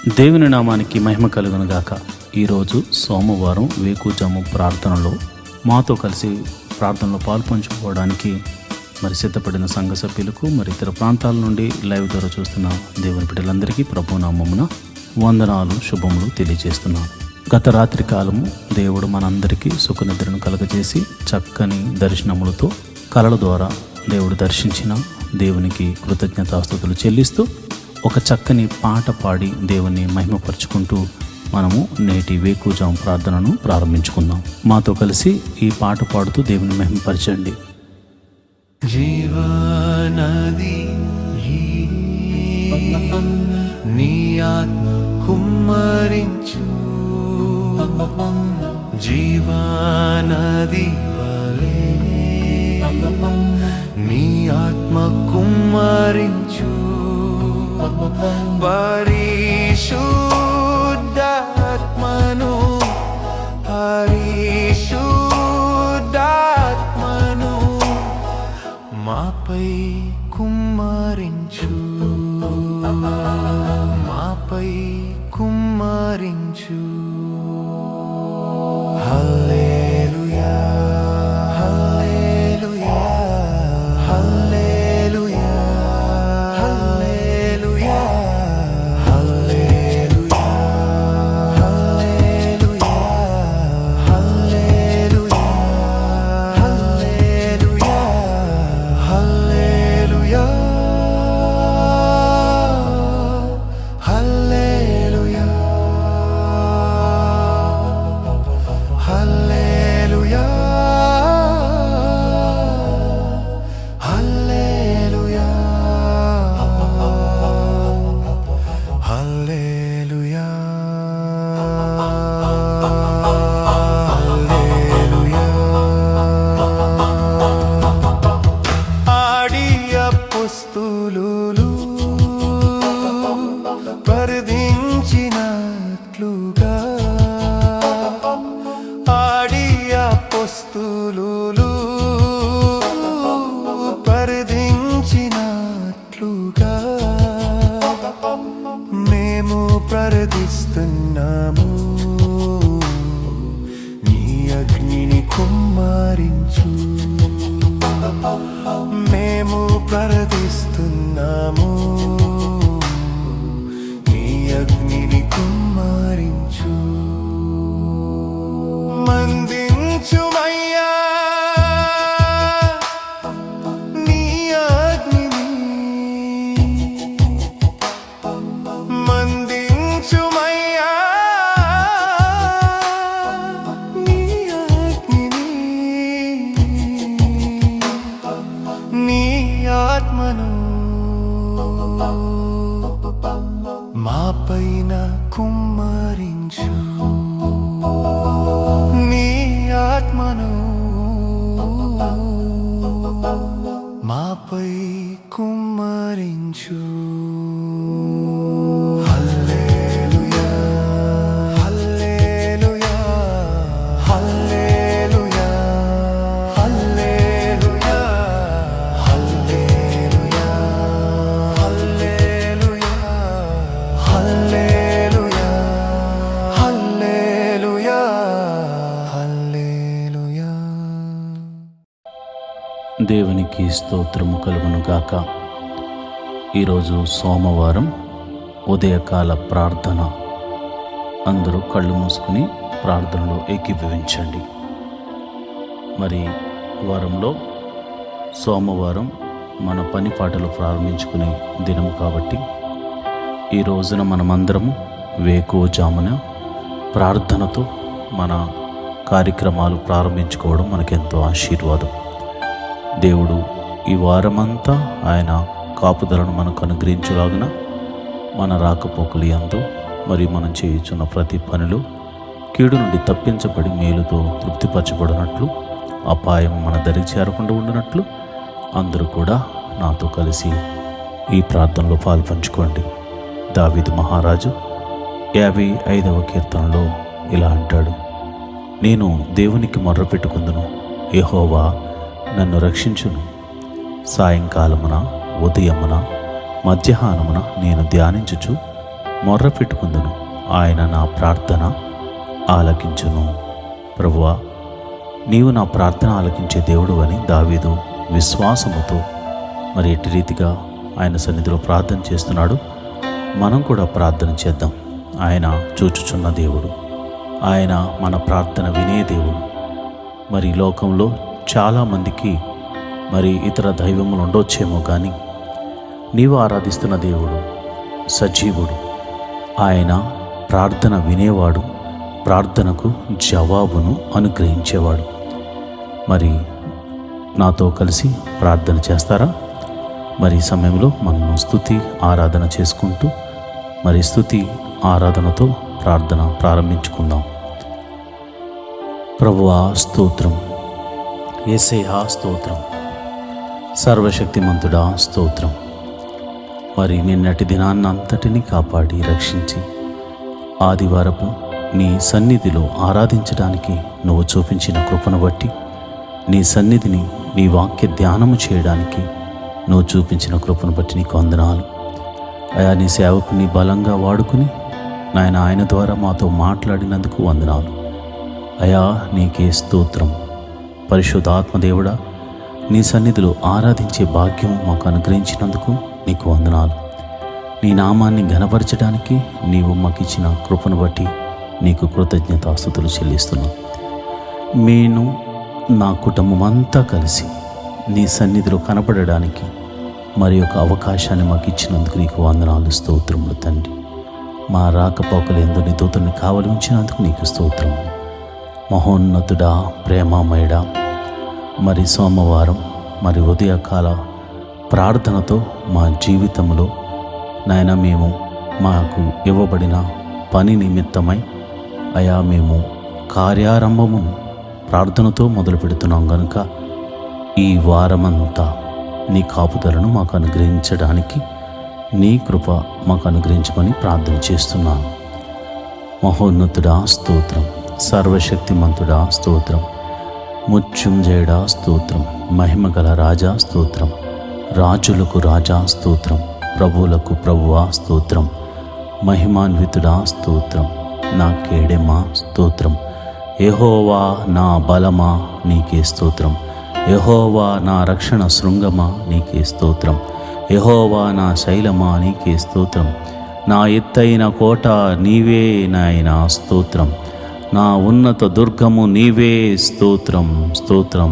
దేవుని నామానికి మహిమ కలుగును గాక. ఈరోజు సోమవారం వేకుజాము ప్రార్థనలో మాతో కలిసి ప్రార్థనలో పాల్పంచుకోవడానికి సిద్ధపడిన సంఘ సభ్యులకు ఇతర ప్రాంతాల నుండి లైవ్ ద్వారా చూస్తున్న దేవుని బిడ్డలందరికీ ప్రభునామమున వందనాలు శుభములు తెలియజేస్తున్నాను. గత రాత్రి కాలము దేవుడు మనందరికీ సుఖనిద్రను కలగజేసి చక్కని దర్శనములతో కలల ద్వారా దేవుడు దర్శించిన దేవునికి కృతజ్ఞతాస్తుతులు చెల్లిస్తూ ఒక చక్కని పాట పాడి దేవుని మహిమపరుచుకుంటూ మనము నేటి వేకుజాము ప్రార్థనను ప్రారంభించుకుందాం. మాతో కలిసి ఈ పాట పాడుతూ దేవుని మహిమపరచండి. జీవనది నీ ఆత్మ కుమ్మరించు, జీవనది వలె నీ ఆత్మ కుమ్మరించు, పరిశుద్ధాత్మను పరిశుద్ధాత్మను మాపై కుమ్మరించు, మాపై కుమ్మరించు. హల్లెలూయా హల్లెలూయా హల్లెలూయా హల్లెలూయా హల్లెలూయా హల్లెలూయా హల్లెలూయా హల్లెలూయా హల్లెలూయా హల్లెలూయా హల్లెలూయా హల్లెలూయా హల్లెలూయా హల్లెలూయా. ఆడి అపోస్తలులు ప్రార్థించినట్లుగా, ఆడి అపోస్తలులు ప్రార్థించినట్లుగా మేము ప్రార్థిస్తున్నాము. నీ అగ్నిని కుమ్మరించు, మేము ప్రార్థిస్తున్నాము. నీ అగ్నిని కుమ్మరించు, మందించుమయ్యా నీ అగ్నిని, మందించుమయ్యా నీ అగ్నిని, నీ ఆత్మను మాపైన కుమ్మరించు, నీ ఆత్మను మాపై కుమ్మరించు. హల్లెలూయా హల్లెలూయా హల్లెలూయా హల్లెలూయా హల్లెలూయా హల్లెలూయా హల్లెలూయా హల్లెలూయా హల్లెలూయా. దేవునికి స్తోత్రము కలుగును గాక. ఈరోజు సోమవారం ఉదయకాల ప్రార్థన. అందరూ కళ్ళు మూసుకుని ప్రార్థనలో ఏకీభవించండి. వారంలో సోమవారం మన పని పాటలు ప్రారంభించుకునే దినము కాబట్టి ఈ రోజున మనమందరము వేకువజామున ప్రార్థనతో మన కార్యక్రమాలు ప్రారంభించుకోవడం మనకెంతో ఆశీర్వాదం. దేవుడు ఈ వారమంతా ఆయన కాపుదలను మనకు అనుగ్రహించులాగున మన రాకపోకలు యందు మనం చేయుచున్న ప్రతి పనిలో కీడు నుండి తప్పించబడి మేలుతో తృప్తిపరచబడినట్లు, అపాయం మన దరికి చేరకుండా ఉండినట్లు అందరూ కూడా నాతో కలిసి ఈ ప్రార్థనలో పాల్పంచుకోండి. దావీదు మహారాజు 55వ కీర్తనలో ఇలా అంటాడు, నేను దేవునికి మొర్రపెట్టుకుందును, యెహోవా నన్ను రక్షించును. సాయంకాలమున ఉదయమున మధ్యాహ్నమున నేను ధ్యానించుచు మొర్ర పెట్టుకుందును, ఆయన నా ప్రార్థన ఆలకించును. ప్రభువా, నీవు నా ప్రార్థన ఆలకించే దేవుడు అని దావీదు విశ్వాసముతో మరి ఎట్టి రీతిగా ఆయన సన్నిధిలో ప్రార్థన చేస్తున్నాడు. మనం కూడా ప్రార్థన చేద్దాం. ఆయన చూచుచున్న దేవుడు, ఆయన మన ప్రార్థన వినే దేవుడు. మరి లోకంలో చాలామందికి మరి ఇతర దైవములు ఉండొచ్చేమో, కానీ నీవు ఆరాధిస్తున్న దేవుడు సజీవుడు. ఆయన ప్రార్థన వినేవాడు, ప్రార్థనకు జవాబును అనుగ్రహించేవాడు. మరి నాతో కలిసి ప్రార్థన చేస్తారా? మరి ఈ సమయంలో మనము స్తుతి ఆరాధన చేసుకుంటూ మరి స్తుతి ఆరాధనతో ప్రార్థన ప్రారంభించుకుందాం. ప్రభువా స్తోత్రం, యేసయ్యా స్తోత్రం, సర్వశక్తిమంతుడా స్తోత్రం. మరి నిన్నటి దినాన్నంతటిని కాపాడి రక్షించి ఆదివారపు నీ సన్నిధిలో ఆరాధించడానికి నువ్వు చూపించిన కృపను బట్టి, నీ సన్నిధిని నీ వాక్య ధ్యానము చేయడానికి నువ్వు చూపించిన కృపను బట్టి నీకు వందనాలు. అయా, నీ సేవకుని బలంగా వాడుకుని నాయన ఆయన ద్వారా మాతో మాట్లాడినందుకు వందనాలు. అయా, నీకే స్తోత్రం. పరిశుద్ధాత్మదేవుడా, నీ సన్నిధిలో ఆరాధించే భాగ్యం మాకు అనుగ్రహించినందుకు నీకు వందనాలు. నీ నామాన్ని ఘనపరచడానికి నీవు మాకిచ్చిన కృపను బట్టి నీకు కృతజ్ఞతాస్తుతులు చెల్లిస్తున్నాం. నేను నా కుటుంబం అంతా కలిసి నీ సన్నిధిలో కనపడడానికి మరి ఒక అవకాశాన్ని మాకు ఇచ్చినందుకు నీకు వందనాలు, స్తోత్రములు తండ్రి. మా రాకపోకలు ఎందు నీ దూతల్ని కావలి ఉంచినందుకు నీకు స్తోత్రములు. మహోన్నతుడా, ప్రేమామయుడా, మరి సోమవారం మరి ఉదయకాల ప్రార్థనతో మా జీవితంలో నాయన మేము మాకు ఇవ్వబడిన పని నిమిత్తమై అయా మేము కార్యారంభమును ప్రార్థనతో మొదలు పెడుతున్నాం కనుక ఈ వారమంతా నీ కాపుదలను మాకు అనుగ్రహించడానికి నీ కృప మాకు అనుగ్రహించమని ప్రార్థన చేస్తున్నాను. మహోన్నతుడా స్తోత్రం, సర్వశక్తిమంతుడా స్తోత్రం, మృత్యుంజయుడా స్తోత్రం, మహిమగల రాజా స్తోత్రం, రాజులకు రాజా స్తోత్రం, ప్రభువులకు ప్రభువా స్తోత్రం, మహిమాన్వితుడా స్తోత్రం, నా కేడెమా స్తోత్రం, యెహోవా నా బలమా నీకే స్తోత్రం, యెహోవా నా రక్షణ శృంగమా నీకే స్తోత్రం, యెహోవా నా శైలమా నీకే స్తోత్రం, నా ఎత్తైన కోట నీవే నాయనా స్తోత్రం, నా ఉన్నత దుర్గము నీవే స్తోత్రం స్తోత్రం.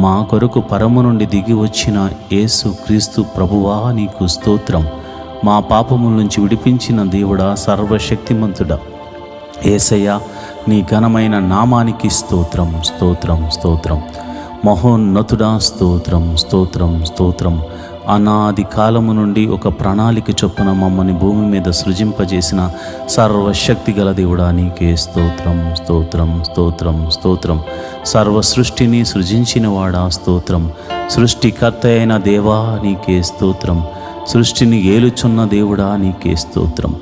మా కొరకు పరము నుండి దిగి వచ్చిన యేసు క్రీస్తు ప్రభువా నీకు స్తోత్రం. మా పాపముల నుంచి విడిపించిన దేవుడా, సర్వశక్తిమంతుడా యేసయ్యా, నీ ఘనమైన నామానికి స్తోత్రం స్తోత్రం స్తోత్రం. మహోన్నతుడా స్తోత్రం స్తోత్రం స్తోత్రం. అనాది కాలము నుండి ఒక ప్రణాళిక చొప్పున మమ్మల్ని భూమి మీద సృజింపజేసిన సర్వశక్తి గల దేవుడా నీకే స్తోత్రం స్తోత్రం స్తోత్రం స్తోత్రం. సర్వ సృష్టిని సృజించిన వాడా స్తోత్రం. సృష్టికర్త అయిన దేవా నీకే స్తోత్రం. సృష్టిని ఏలుచున్న దేవుడా నీకే స్తోత్రం.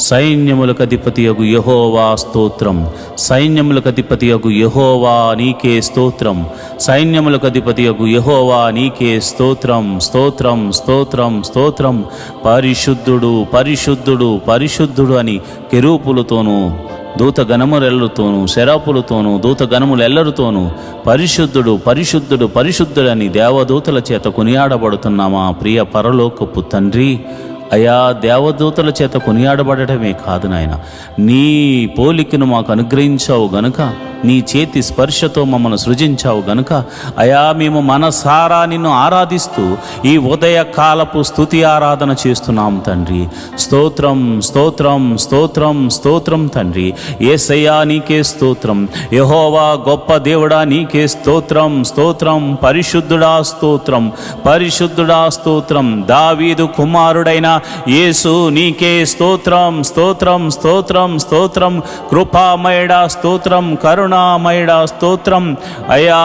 సైన్యములకు అధిపతియగు యెహోవా స్తోత్రం. సైన్యములకు అధిపతియగు యెహోవా నీకే స్తోత్రం. సైన్యములకు అధిపతియగు యెహోవా నీకే స్తోత్రం స్తోత్రం స్తోత్రం స్తోత్రం. పరిశుద్ధుడు పరిశుద్ధుడు పరిశుద్ధుడు అని కెరూపులతోనూ దూతగణములెల్లరితోనూ శరాపులతోనూ దూతగణములెల్లరితోనూ పరిశుద్ధుడు పరిశుద్ధుడు పరిశుద్ధుడని దేవదూతల చేత కొనియాడబడుతున్న మా ప్రియ పరలోకపు తండ్రి, అయా, దేవదూతల చేత కొనియాడబడటమే కాదు నాయన, నీ పోలికను మాకు అనుగ్రహించావు గనుక, నీ చేతి స్పర్శతో మమ్మల్ని సృజించావు గనుక అయా, మేము మనసారా నిన్ను ఆరాధిస్తూ ఈ ఉదయకాలపు స్తుతి ఆరాధన చేస్తున్నాం తండ్రి. స్తోత్రం స్తోత్రం స్తోత్రం స్తోత్రం తండ్రి. యేసయ్యా నీకే స్తోత్రం. యెహోవా గొప్ప దేవుడా నీకే స్తోత్రం స్తోత్రం. పరిశుద్ధుడా స్తోత్రం పరిశుద్ధుడా స్తోత్రం. దావీదు కుమారుడైన యేసు నీకే స్తోత్రం స్తోత్రం స్తోత్రం స్తోత్రం. కృపామయుడా స్తోత్రం. కరుణ కరుణామయుడా స్తోత్రం. అయా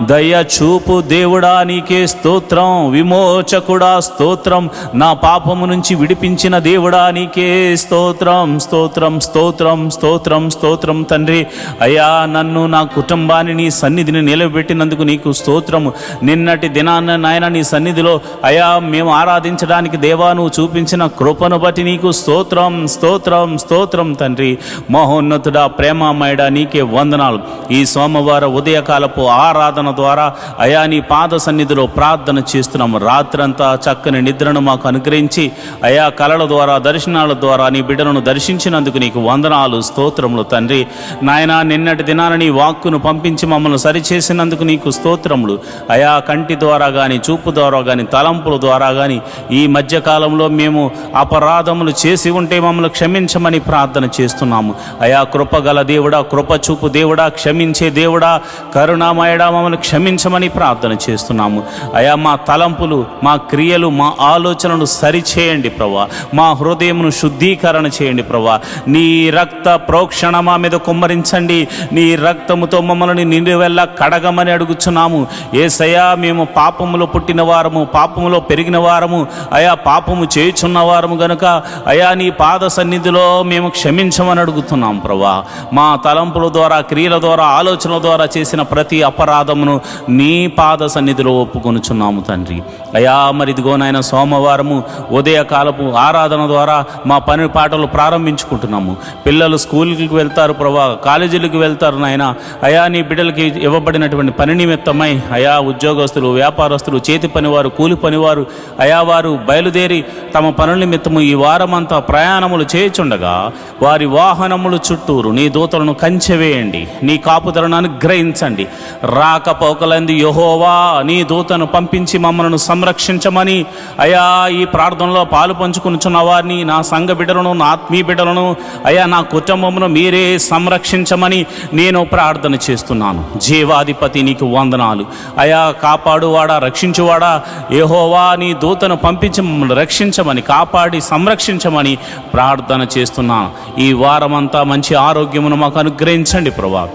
దయ చూపు దేవుడా నీకే స్తోత్రం. విమోచకుడా స్తోత్రం. నా పాపము నుంచి విడిపించిన దేవుడా నీకే స్తోత్రం స్తోత్రం స్తోత్రం స్తోత్రం స్తోత్రం తండ్రి. అయా నన్ను నా కుటుంబాన్ని నీ సన్నిధిని నిలబెట్టినందుకు నీకు స్తోత్రము. నిన్నటి దినాన్న నాయన నీ సన్నిధిలో అయా మేము ఆరాధించడానికి దేవా నువ్వు చూపించిన కృపను బట్టి నీకు స్తోత్రం స్తోత్రం స్తోత్రం తండ్రి. మహోన్నతుడా ప్రేమమయుడా నీకే వందనాలు. ఈ సోమవార ఉదయకాలపు ఆరాధన ద్వారా అయా నీ పాద సన్నిధిలో ప్రార్థన చేస్తున్నాము. రాత్రంతా చక్కని నిద్రను మాకు అనుగ్రహించి అయా కళల ద్వారా దర్శనాల ద్వారా నీ బిడ్డలను దర్శించినందుకు నీకు వందనాలు స్తోత్రములు తండ్రి. నాయన నిన్నటి దినాన నీ వాక్కును పంపించి మమ్మల్ని సరిచేసినందుకు నీకు స్తోత్రములు. అయా కంటి ద్వారా కానీ చూపు ద్వారా కానీ తలంపుల ద్వారా కానీ ఈ మధ్యకాలంలో మేము అపరాధములు చేసి ఉంటే మమ్మల్ని క్షమించమని ప్రార్థన చేస్తున్నాము. అయా కృపగల దేవుడా, కృప చూపు దేవుడా, క్షమించే దేవుడా, కరుణామయుడా మమ్మల్ని క్షమించమని ప్రార్థన చేస్తున్నాము. అయా మా తలంపులు, మా క్రియలు, మా ఆలోచనలు సరిచేయండి ప్రభా. మా హృదయమును శుద్ధీకరణ చేయండి ప్రభా. నీ రక్త ప్రోక్షణ మా మీద కుమ్మరించండి. నీ రక్తముతో మమ్మల్ని నిండువెల్లా కడగమని అడుగుచున్నాము. యేసయ్యా మేము పాపములో పుట్టిన వారము, పాపములో పెరిగిన వారము, అయా పాపము చేయుచున్న వారము గనుక అయా నీ పాద సన్నిధిలో మేము క్షమించమని అడుగుతున్నాం ప్రభా. మా తలంపుల ద్వారా, క్రియల ద్వారా, ఆలోచనల ద్వారా చేసిన ప్రతి అపరాధమును నీ పాద సన్నిధిలో ఒప్పుకొనుచున్నాము తండ్రి. అయా మరి ఇదిగోనైనా సోమవారము ఉదయకాలపు ఆరాధన ద్వారా మా పని పాటలు ప్రారంభించుకుంటున్నాము. పిల్లలు స్కూల్కి వెళ్తారు ప్రభా, కాలేజీలకు వెళ్తారు నాయన. అయా నీ బిడ్డలకి ఇవ్వబడినటువంటి పని నిమిత్తమై అయా ఉద్యోగస్తులు, వ్యాపారస్తులు, చేతి పనివారు, కూలి పనివారు అయా వారు బయలుదేరి తమ పనుల నిమిత్తము ఈ వారమంతా ప్రయాణములు చేయుచుండగా వారి వాహనములు చుట్టూరు నీ దూతలను కంచెవేయండి. నీ కాపుదలను అనుగ్రహించండి. రాకపోకలందు యెహోవా నీ దూతను పంపించి మమ్మల్ని సంరక్షించమని అయా ఈ ప్రార్థనలో పాలు పంచుకునిచున్న వారిని, నా సంఘ బిడ్డలను, నా ఆత్మీయ బిడ్డలను, అయా నా కుటుంబమును మీరే సంరక్షించమని నేను ప్రార్థన చేస్తున్నాను. జీవాధిపతి నీకు వందనాలు. అయా కాపాడువాడా, రక్షించువాడా యెహోవా నీ దూతను పంపించి మమ్మల్ని రక్షించమని, కాపాడి సంరక్షించమని ప్రార్థన చేస్తున్నాను. ఈ వారమంతా మంచి ఆరోగ్యమును మాకు అనుగ్రహించండి ప్రభా.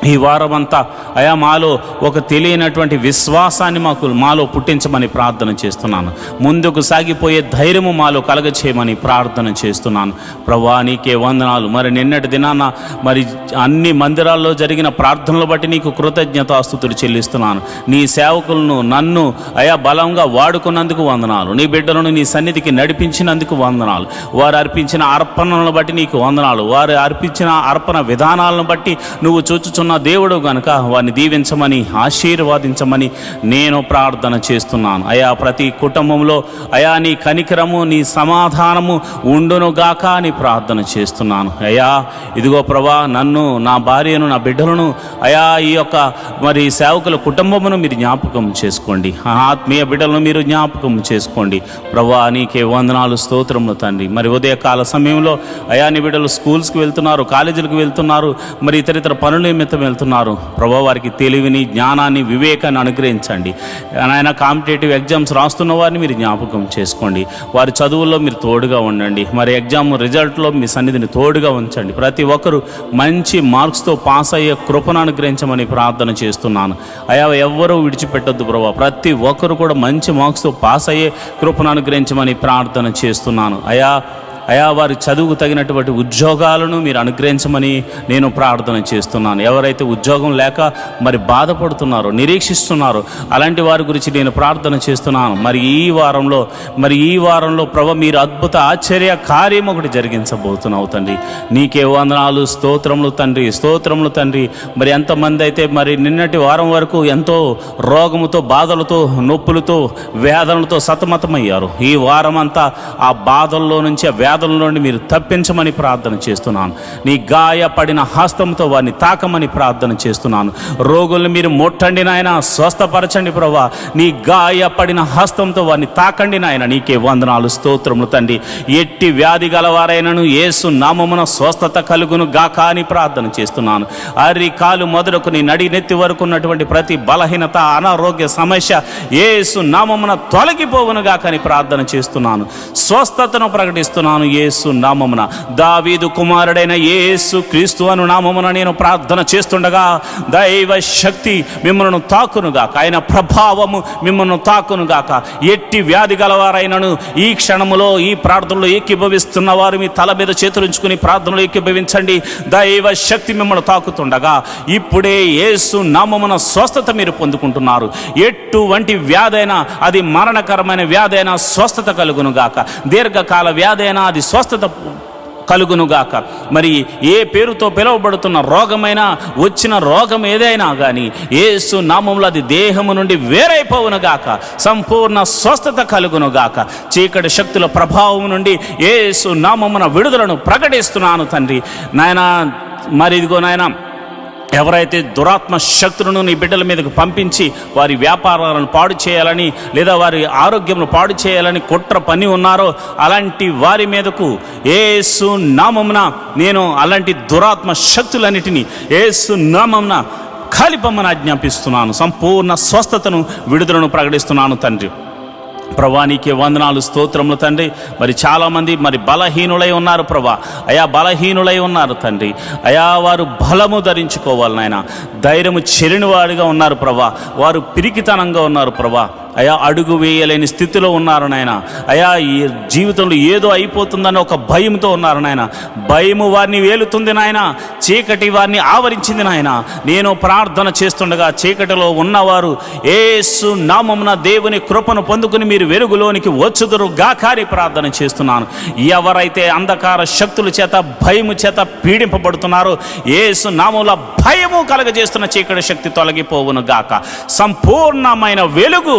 ఈ వారమంతా అయా మాలో ఒక తెలియనటువంటి విశ్వాసాన్ని మాలో పుట్టించమని ప్రార్థన చేస్తున్నాను. ముందుకు సాగిపోయే ధైర్యము మాలో కలగచేయమని ప్రార్థన చేస్తున్నాను ప్రభా. నీకే వందనాలు. మరి నిన్నటి దినాన మరి అన్ని మందిరాల్లో జరిగిన ప్రార్థనలు బట్టి నీకు కృతజ్ఞతాస్తుతులు చెల్లిస్తున్నాను. నీ సేవకులను నన్ను అయా బలంగా వాడుకున్నందుకు వందనాలు. నీ బిడ్డలను నీ సన్నిధికి నడిపించినందుకు వందనాలు. వారు అర్పించిన అర్పణలను బట్టి నీకు వందనాలు. వారు అర్పించిన అర్పణ విధానాలను బట్టి నువ్వు చూచుచున్న దేవుడు గనుక వారిని దీవించమని, ఆశీర్వాదించమని నేను ప్రార్థన చేస్తున్నాను. అయా ప్రతి కుటుంబంలో అయా నీ కనికరము, నీ సమాధానము ఉండును గాక అని ప్రార్థన చేస్తున్నాను. అయా ఇదిగో ప్రభా, నన్ను, నా భార్యను, నా బిడ్డలను అయా ఈ యొక్క మరి సేవకుల కుటుంబమును మీరు జ్ఞాపకం చేసుకోండి. ఆత్మీయ బిడ్డలను మీరు జ్ఞాపకం చేసుకోండి ప్రభా. నీకే వందనాలు స్తోత్రములు తండ్రి. మరి ఉదయకాల సమయంలో అయా నీ బిడ్డలు స్కూల్స్కి వెళ్తున్నారు, కాలేజీలకు వెళ్తున్నారు, మరి ఇతర పనుల నిమిత్తం వెళ్తున్నారు ప్రభా. వారికి తెలివిని, జ్ఞానాన్ని, వివేకాన్ని అనుగ్రహించండి నాయన. కాంపిటేటివ్ ఎగ్జామ్స్ రాస్తున్న వారిని మీరు జ్ఞాపకం చేసుకోండి. వారి చదువుల్లో మీరు తోడుగా ఉండండి. మరి ఎగ్జామ్ రిజల్ట్లో మీ సన్నిధిని తోడుగా ఉంచండి. ప్రతి ఒక్కరూ మంచి మార్క్స్తో పాస్ అయ్యే కృపను అనుగ్రహించమని ప్రార్థన చేస్తున్నాను. అయా ఎవ్వరూ విడిచిపెట్టొద్దు ప్రభా. ప్రతి ఒక్కరు కూడా మంచి మార్క్స్తో పాస్ అయ్యే కృపను అనుగ్రహించమని ప్రార్థన చేస్తున్నాను. అయా వారి చదువుకు తగినటువంటి ఉద్యోగాలను మీరు అనుగ్రహించమని నేను ప్రార్థన చేస్తున్నాను. ఎవరైతే ఉద్యోగం లేక మరి బాధపడుతున్నారో, నిరీక్షిస్తున్నారో అలాంటి వారి గురించి నేను ప్రార్థన చేస్తున్నాను. మరి ఈ వారంలో ప్రభు మీరు అద్భుత ఆశ్చర్య కార్యం ఒకటి జరిగించబోతున్నావు తండ్రి. నీకే వందనాలు, స్తోత్రములు తండ్రి, స్తోత్రములు తండ్రి. మరి ఎంతమంది అయితే మరి నిన్నటి వారం వరకు ఎంతో రోగముతో, బాధలతో, నొప్పులతో, వేదనలతో సతమతమయ్యారు, ఈ వారం అంతా ఆ బాధల్లో నుంచి, ఆ వ్యాధుల నుండి మీరు తప్పించమని ప్రార్థన చేస్తున్నాను. నీ గాయపడిన హస్తంతో వారిని తాకమని ప్రార్థన చేస్తున్నాను. రోగుల్ని మీరు ముట్టండి నాయన, స్వస్థపరచండి ప్రభా. నీ గాయపడిన హస్తంతో వారిని తాకండి నాయన. నీకే వందనాలు, స్తోత్రములు తండ్రి. ఎట్టి వ్యాధి గలవారైనను యేసు నామమున స్వస్థత కలుగును గాక అని ప్రార్థన చేస్తున్నాను. అరి కాలు మొదలుకు నీ నడి నెత్తి వరకు ఉన్నటువంటి ప్రతి బలహీనత, అనారోగ్య సమస్య యేసు నామమున తొలగిపోవును గాక అని ప్రార్థన చేస్తున్నాను. స్వస్థతను ప్రకటిస్తున్నాను. యేసు నామమున, దావీదు కుమారుడైన యేసు క్రీస్తు అను నామమున నేను ప్రార్థన చేస్తుండగా దైవ శక్తి మిమ్మల్ని తాకునుగాక, ఆయన ప్రభావము మిమ్మల్ని తాకునుగాక. ఎట్టి వ్యాధి గలవారైనను ఈ క్షణములో ఈ ప్రార్థనలో ఏకీభవిస్తున్న వారు మీ తల మీద చేతులుంచుకుని ప్రార్థనలో ఏకీభవించండి. దైవ శక్తి మిమ్మల్ని తాకుతుండగా ఇప్పుడే యేసు నామమున స్వస్థత మీరు పొందుకుంటున్నారు. ఎటువంటి వ్యాధైనా, అది మరణకరమైన వ్యాధైనా స్వస్థత కలుగునుగాక, దీర్ఘకాల వ్యాధైనా అది స్వస్థత కలుగునుగాక. మరి ఏ పేరుతో పిలువబడుతున్న రోగమైనా, వచ్చిన రోగం ఏదైనా కానీ యేసు నామములో అది దేహము నుండి వేరైపోవునుగాక, సంపూర్ణ స్వస్థత కలుగునుగాక. చీకటి శక్తుల ప్రభావం నుండి యేసు నామమున విడుదలను ప్రకటిస్తున్నాను తండ్రి. నాయన మరి ఇదిగో నాయన, ఎవరైతే దురాత్మ శక్తులను నీ బిడ్డల మీదకు పంపించి వారి వ్యాపారాలను పాడు చేయాలని, లేదా వారి ఆరోగ్యమును పాడు చేయాలని కుట్ర పని ఉన్నారో అలాంటి వారి మీదకు యేసు నామమున నేను అలాంటి దురాత్మ శక్తులన్నిటినీ యేసు నామమున కాలిపమ్మని ఆజ్ఞాపిస్తున్నాను. సంపూర్ణ స్వస్థతను, విడుదలను ప్రకటిస్తున్నాను తండ్రి. ప్రభా నీకే వందనాలు, స్తోత్రములు తండ్రి. మరి చాలామంది మరి బలహీనులై ఉన్నారు ప్రభా, అయా బలహీనులై ఉన్నారు తండ్రి. అయా వారు బలము ధరించుకోవాలి నాయన, ధైర్యము చెరిని వారిగా ఉన్నారు ప్రభా, వారు పిరికితనంగా ఉన్నారు ప్రభా. అయా అడుగు వేయలేని స్థితిలో ఉన్నారు నాయన. అయా ఈ జీవితంలో ఏదో అయిపోతుందని ఒక భయంతో ఉన్నారు నాయన. భయము వారిని వేలుతుంది నాయన, చీకటి వారిని ఆవరించింది నాయన. నేను ప్రార్థన చేస్తుండగా చీకటిలో ఉన్నవారు యేసు నామమున దేవుని కృపను పొందుకుని మీరు వెలుగులోనికి వచ్చుదురు గాకారి ప్రార్థన చేస్తున్నాను. ఎవరైతే అంధకార శక్తుల చేత, భయము చేత పీడింపబడుతున్నారో యేసు నామములో భయము కలగజేస్తున్న చీకటి శక్తి తొలగిపోవును గాక. సంపూర్ణమైన వెలుగు,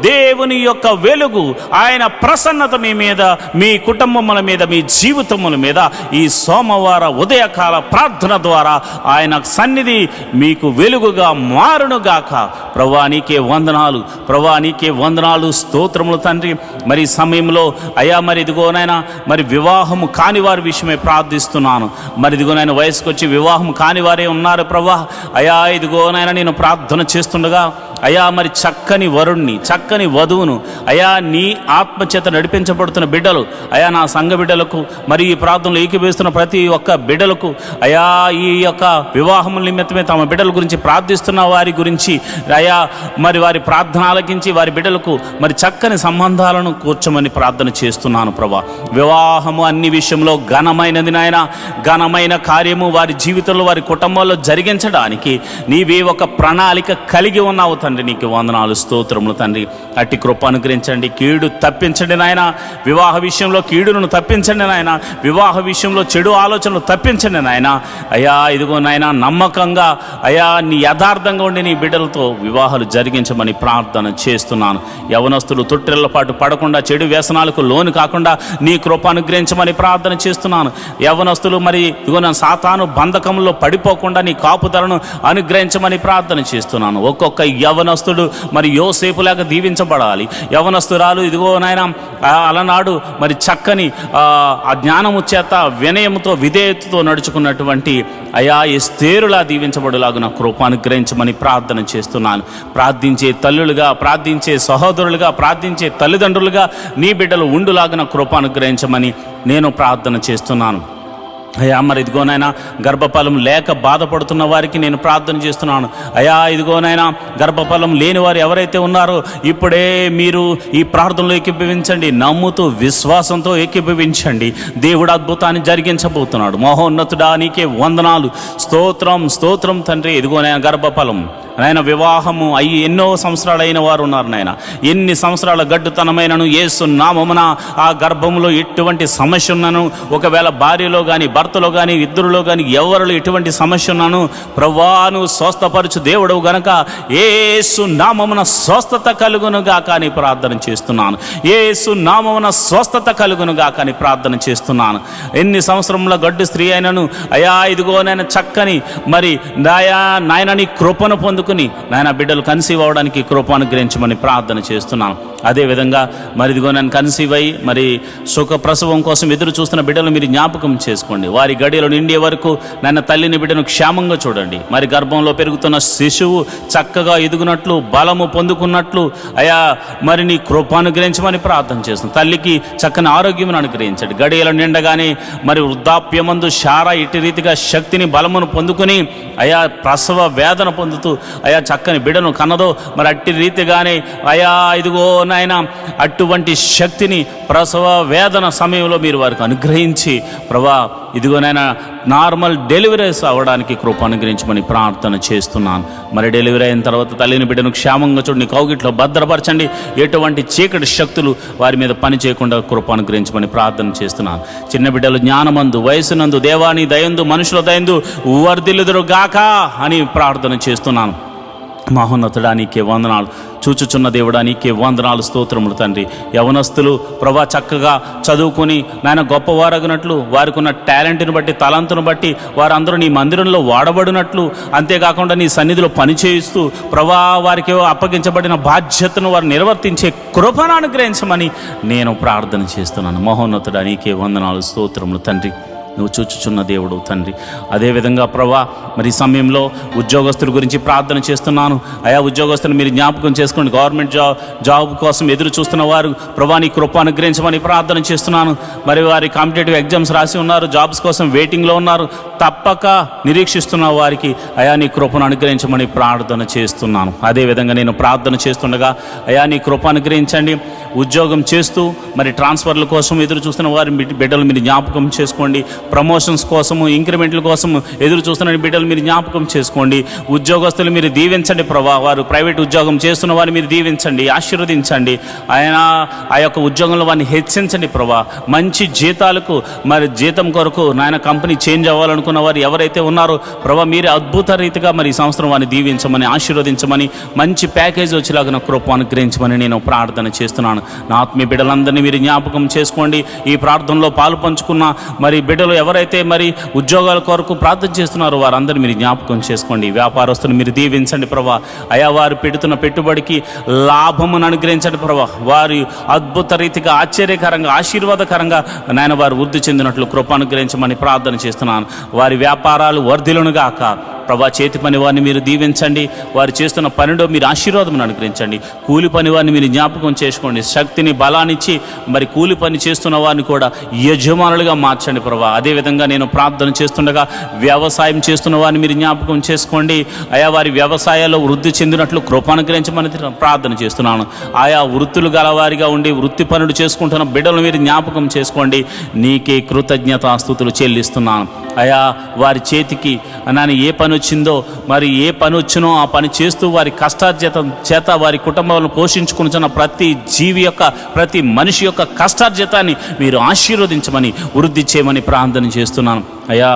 దేవుని యొక్క వెలుగు, ఆయన ప్రసన్నత మీ మీద, మీ కుటుంబముల మీద, మీ జీవితముల మీద ఈ సోమవార ఉదయకాల ప్రార్థన ద్వారా ఆయన సన్నిధి మీకు వెలుగుగా మారునుగాక. ప్రభువా నీకే వందనాలు, ప్రభువా నీకే వందనాలు, స్తోత్రములు తండ్రి. మరి సమయంలో అయా మరి ఇదిగోనైనా మరి వివాహము కాని వారి విషయమే ప్రార్థిస్తున్నాను. మరి ఇదిగోనైనా వయసుకు వచ్చి వివాహం కాని వారే ఉన్నారు ప్రభువా. అయా ఇదిగోనైనా నేను ప్రార్థన చేస్తుండగా అయా మరి చక్కని వరుణ్ణి, చక్కని వధువును అయా నీ ఆత్మచేత నడిపించబడుతున్న బిడ్డలు, అయా నా సంఘ బిడ్డలకు, మరి ఈ ప్రార్థనలో ఏకీభవిస్తున్న ప్రతి ఒక్క బిడ్డలకు, అయా ఈ యొక్క వివాహముల నిమిత్తమే తమ బిడ్డల గురించి ప్రార్థిస్తున్న వారి గురించి అయా మరి వారి ప్రార్థన ఆలకించి వారి బిడ్డలకు మరి చక్కని సంబంధాలను కూర్చోమని ప్రార్థన చేస్తున్నాను ప్రభా. వివాహము అన్ని విషయంలో ఘనమైనది నాయన, ఘనమైన కార్యము వారి జీవితంలో, వారి కుటుంబంలో జరిగించడానికి నీవే ఒక ప్రణాళిక కలిగి ఉన్నావు తండ్రి. నీకు వందనాలు, స్తోత్రములు తండ్రి. అట్టి కృప అనుగ్రహించండి, కీడు తప్పించండి నాయన. వివాహ విషయంలో కీడును తప్పించండి నాయన, వివాహ విషయంలో చెడు ఆలోచనలు తప్పించండి నాయన. అయా ఇదిగో నాయన, నమ్మకంగా అయా నీ యథార్థంగా ఉండి నీ బిడ్డలతో వివాహాలు జరిగించమని ప్రార్థన చేస్తున్నాను. యవనస్తులు తొట్టిళ్ల పాటు పడకుండా, చెడు వ్యసనాలకు లోను కాకుండా నీ కృప అనుగ్రహించమని ప్రార్థన చేస్తున్నాను. యవనస్తులు మరి ఇదిగో నా సాతాను బంధకంలో పడిపోకుండా నీ కాపుదలను అనుగ్రహించమని ప్రార్థన చేస్తున్నాను. ఒక్కొక్క యవనస్తుడు మరి యోసేపులాగా దీవించబడాలి. యవనస్తురాలు ఇదిగో నాయన అలనాడు మరి చక్కని ఆ జ్ఞానము చేత, వినయముతో, విధేయతతో నడుచుకున్నటువంటి అయా ఎస్తేరులా దీవించబడులాగున కృప అనుగ్రహించమని ప్రార్థన చేస్తున్నాను. ప్రార్థించే తల్లులుగా, ప్రార్థించే సహోదరులుగా, ప్రార్థించే తల్లిదండ్రులుగా నీ బిడ్డలు ఉండులాగున కృప అనుగ్రహించమని నేను ప్రార్థన చేస్తున్నాను. అయా మరి ఇదిగోనైనా గర్భఫలం లేక బాధపడుతున్న వారికి నేను ప్రార్థన చేస్తున్నాను. అయా ఇదిగోనైనా గర్భఫలం లేని వారు ఎవరైతే ఉన్నారో ఇప్పుడే మీరు ఈ ప్రార్థనలో ఏకీభవించండి, నమ్ముతూ విశ్వాసంతో ఏకీభవించండి. దేవుడు అద్భుతాన్ని జరిగించబోతున్నాడు. మహోన్నతుడా నీకే వందనాలు, స్తోత్రం, స్తోత్రం తండ్రి. ఇదిగోనైనా గర్భఫలం నాయన వివాహము అయ్యి ఎన్నో సంవత్సరాలు అయిన వారు ఉన్నారు నాయన. ఎన్ని సంవత్సరాల గడ్డుతనమైనను యేసు నామమున ఆ గర్భంలో ఎటువంటి సమస్య ఉన్నాను, ఒకవేళ భార్యలో కానీ భర్తలో కానీ ఇద్దరులో కానీ ఎవరిలో ఎటువంటి సమస్య ఉన్నాను ప్రభువాను స్వస్థపరచు దేవుడవు గనక యేసు నామమున స్వస్థత కలుగునుగా కానీ ప్రార్థన చేస్తున్నాను. యేసు నామమున స్వస్థత కలుగునుగా కానీ ప్రార్థన చేస్తున్నాను. ఎన్ని సంవత్సరంలో గడ్డు స్త్రీ అయినను అయా ఇదిగోనైనా చక్కని మరి నాయన నీ కృపను పొందు పొందుకుని నాయన బిడ్డలు కన్సీవ్ అవ్వడానికి కృప అనుగ్రహించమని ప్రార్థన చేస్తున్నాను. అదేవిధంగా మరి ఇదిగో నేను కన్సీవ్ అయ్యి మరి సుఖ ప్రసవం కోసం ఎదురు చూస్తున్న బిడ్డలు మీరు జ్ఞాపకం చేసుకోండి. వారి గడియలు నిండే వరకు నాయన తల్లిని బిడ్డను క్షేమంగా చూడండి. మరి గర్భంలో పెరుగుతున్న శిశువు చక్కగా ఎదుగునట్లు బలము పొందుకున్నట్లు అయా మరి నీ కృప అనుగ్రహించమని ప్రార్థన చేస్తున్నాను. తల్లికి చక్కని ఆరోగ్యం అనుగ్రహించండి. గడియలు నిండగానే మరి వృద్ధాప్యమందు శారా ఇటు రీతిగా శక్తిని బలమును పొందుకుని అయా ప్రసవ వేదన పొందుతూ అయా చక్కని బిడ్డను కన్నదో మరి అట్టి రీతిగానే అయా ఇదిగో నాయన అటువంటి శక్తిని ప్రసవ వేదన సమయంలో మీరు వారికి అనుగ్రహించి ప్రభా ఇదిగోనైనా నార్మల్ డెలివరీస్ అవ్వడానికి కృప అనుగ్రహించమని ప్రార్థన చేస్తున్నాను. మరి డెలివరీ అయిన తర్వాత తల్లిని బిడ్డను క్షేమంగా చూడండి, కౌగిట్లో భద్రపరచండి. ఎటువంటి చీకటి శక్తులు వారి మీద పని చేయకుండా కృప అనుగ్రహించమని ప్రార్థన చేస్తున్నాను. చిన్న బిడ్డలు జ్ఞానమందు వయసునందు దేవాని దయందు మనుషుల దయందు వర్ధిల్లుదురు గాక అని ప్రార్థన చేస్తున్నాను. మహోన్నతుడా నీకే వందనాలు, చూచుచున్న దేవుడా నీకే వందనాలు, స్తోత్రములు తండ్రి. యవనస్తులు ప్రభా చక్కగా చదువుకుని నాయన గొప్పవారగినట్లు వారికి ఉన్న టాలెంట్ని బట్టి తలంతును బట్టి వారందరూ నీ మందిరంలో వాడబడినట్లు, అంతేకాకుండా నీ సన్నిధిలో పనిచేయిస్తూ ప్రభా వారికి అప్పగించబడిన బాధ్యతను వారు నిర్వర్తించే కృపను అనుగ్రహించమని నేను ప్రార్థన చేస్తున్నాను. మహోన్నతుడా నీకే వందనాలు, స్తోత్రములు తండ్రి. నువ్వు చూచుచున్న దేవుడు తండ్రి. అదేవిధంగా ప్రభా మరి ఈ సమయంలో ఉద్యోగస్తుల గురించి ప్రార్థన చేస్తున్నాను. ఆయా ఉద్యోగస్తులు మీరు జ్ఞాపకం చేసుకోండి. గవర్నమెంట్ జాబ్ కోసం ఎదురు చూస్తున్న వారు ప్రభా నీ కృప అనుగ్రహించమని ప్రార్థన చేస్తున్నాను. మరి వారి కాంపిటేటివ్ ఎగ్జామ్స్ రాసి ఉన్నారు, జాబ్స్ కోసం వెయిటింగ్లో ఉన్నారు, తప్పక నిరీక్షిస్తున్న వారికి అయా నీ కృపను అనుగ్రహించమని ప్రార్థన చేస్తున్నాను. అదేవిధంగా నేను ప్రార్థన చేస్తుండగా అయా నీ కృప అనుగ్రహించండి. ఉద్యోగం చేస్తూ మరి ట్రాన్స్ఫర్ల కోసం ఎదురు చూస్తున్న వారి బిడ్డలు మీరు జ్ఞాపకం చేసుకోండి. ప్రమోషన్స్ కోసము ఇంక్రిమెంట్ల కోసం ఎదురు చూస్తున్న బిడ్డలు మీరు జ్ఞాపకం చేసుకోండి. ఉద్యోగస్తులు మీరు దీవించండి ప్రభా. వారు ప్రైవేట్ ఉద్యోగం చేస్తున్న వారిని మీరు దీవించండి, ఆశీర్వదించండి. ఆయన ఆ యొక్క ఉద్యోగంలో వారిని హెచ్చించండి ప్రభా. మంచి జీతాలకు మరి జీతం కొరకు నాయన కంపెనీ చేంజ్ అవ్వాలనుకున్న వారు ఎవరైతే ఉన్నారో ప్రభా మీరు అద్భుత రీతిగా మరి ఈ సంవత్సరం వారిని దీవించమని ఆశీర్వదించమని మంచి ప్యాకేజ్ వచ్చేలాగా నా కృప అనుగ్రహించమని నేను ప్రార్థన చేస్తున్నాను. నా ఆత్మీయ బిడ్డలందరినీ మీరు జ్ఞాపకం చేసుకోండి. ఈ ప్రార్థనలో పాలు పంచుకున్న మరి బిడ్డలు ఎవరైతే మరి ఉద్యోగాల కొరకు ప్రార్థన చేస్తున్నారో వారందరినీ మీరు జ్ఞాపకం చేసుకోండి. వ్యాపారస్తులు మీరు దీవించండి ప్రభా. అయా వారు పెడుతున్న పెట్టుబడికి లాభమును అనుగ్రహించండి ప్రభా. వారి అద్భుత రీతిగా ఆశ్చర్యకరంగా ఆశీర్వాదకరంగా నాయన వారు వృద్ధి చెందినట్లు కృప అనుగ్రహించమని ప్రార్థన చేస్తున్నాను. వారి వ్యాపారాలు వర్ధిల్లునుగాక ప్రభా. చేతి పని వారిని మీరు దీవించండి. వారు చేస్తున్న పనిలో మీరు ఆశీర్వాదం అనుగ్రహించండి. కూలి పని వారిని మీరు జ్ఞాపకం చేసుకోండి. శక్తిని బలాన్నిచ్చి మరి కూలి పని చేస్తున్న వారిని కూడా యజమానులుగా మార్చండి ప్రభా. అదేవిధంగా నేను ప్రార్థన చేస్తుండగా వ్యవసాయం చేస్తున్న వారిని మీరు జ్ఞాపకం చేసుకోండి. ఆయా వారి వ్యవసాయాల్లో వృద్ధి చెందినట్లు కృప అనుగ్రహించమని ప్రార్థన చేస్తున్నాను. ఆయా వృత్తులు గలవారిగా ఉండి వృత్తి పనులు చేసుకుంటున్న బిడ్డలు మీరు జ్ఞాపకం చేసుకోండి. నీకే కృతజ్ఞతాస్తుతులు చెల్లిస్తున్నాను. ఆయా వారి చేతికి నాని ఏ పని వచ్చిందో మరి ఏ పని వచ్చినో ఆ పని చేస్తూ వారి కష్టార్జితం చేత వారి కుటుంబాలను పోషించుకుంటున్న ప్రతి జీవి యొక్క ప్రతి మనిషి యొక్క కష్టార్జితాన్ని మీరు ఆశీర్వదించమని వృద్ధి చేయమని ప్రార్థన చేస్తున్నాను. అయ్యా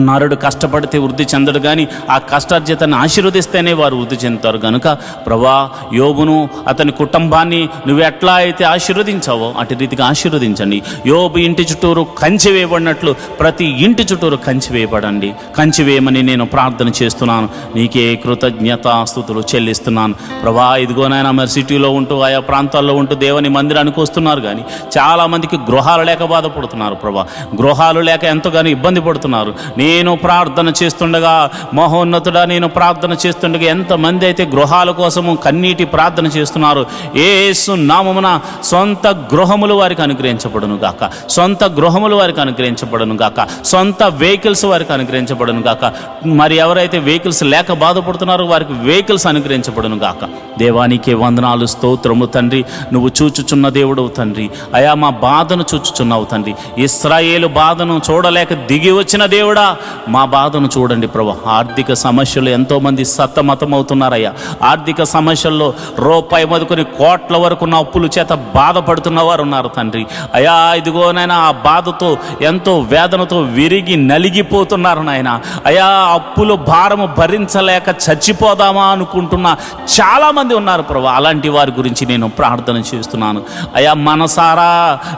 నరుడు కష్టపడితే వృద్ధి చెందడు, కానీ ఆ కష్టార్జితాన్ని ఆశీర్వదిస్తేనే వారు వృద్ధి చెందుతారు. కనుక ప్రభా యోబును అతని కుటుంబాన్ని నువ్వు ఎట్లా అయితే ఆశీర్వదించావో అటు రీతిగా ఆశీర్వదించండి. యోబు ఇంటి చుట్టూరు కంచె వేయబడినట్లు ప్రతి ఇంటి చుట్టూరు కంచె వేయబడండి, కంచె వేయమని నేను ప్రార్థన చేస్తున్నాను. నీకే కృతజ్ఞతాస్తుతులు చెల్లిస్తున్నాను ప్రభా. ఇదిగోనైనా మరి సిటీలో ఉంటూ ఆయా ప్రాంతాల్లో ఉంటూ దేవుని మందిరానికి వస్తున్నారు, కానీ చాలామందికి గృహాలు లేక బాధపడుతున్నారు ప్రభా. గృహాలు లేక ఎంతగానో ఇబ్బంది పడుతున్నారు. నేను ప్రార్థన చేస్తుండగా మహోన్నతుడా, నేను ప్రార్థన చేస్తుండగా ఎంతమంది అయితే గృహాల కోసము కన్నీటి ప్రార్థన చేస్తున్నారు, యేసు నామమున సొంత గృహములు వారికి అనుగ్రహించబడును గాక, సొంత గృహములు వారికి అనుగ్రహించబడును గాక, సొంత వెహికల్స్ వారికి అనుగ్రహించబడును గాక. మరి ఎవరైతే వెహికల్స్ లేక బాధపడుతున్నారో వారికి వెహికల్స్ అనుగ్రహించబడును గాక. దేవానికే వందనాలు, స్తోత్రము తండ్రి. నువ్వు చూచుచున్న దేవుడు తండ్రి. అయా మా బాధను చూచుచున్నావు తండ్రి. ఇశ్రాయేలు బాధను చూడలేక దిగి వచ్చిన దేవుడా మా బాధను చూడండి ప్రభా. ఆర్థిక సమస్యలు ఎంతోమంది సతమతమవుతున్నారయ్యా. ఆర్థిక సమస్యల్లో రూపాయి మొదలుకొని కోట్ల వరకు ఉన్న అప్పుల చేత బాధపడుతున్న వారు ఉన్నారు తండ్రి. అయా ఇదిగోనైనా ఆ బాధతో ఎంతో వేదనతో విరిగి నలిగిపోతున్నారు నాయన. అయా అప్పుల భారము భరించలేక చచ్చిపోదామా అనుకుంటున్న చాలామంది ఉన్నారు ప్రభా. అలాంటి వారి గురించి నేను ప్రార్థన చేస్తున్నాను. అయా మనసారా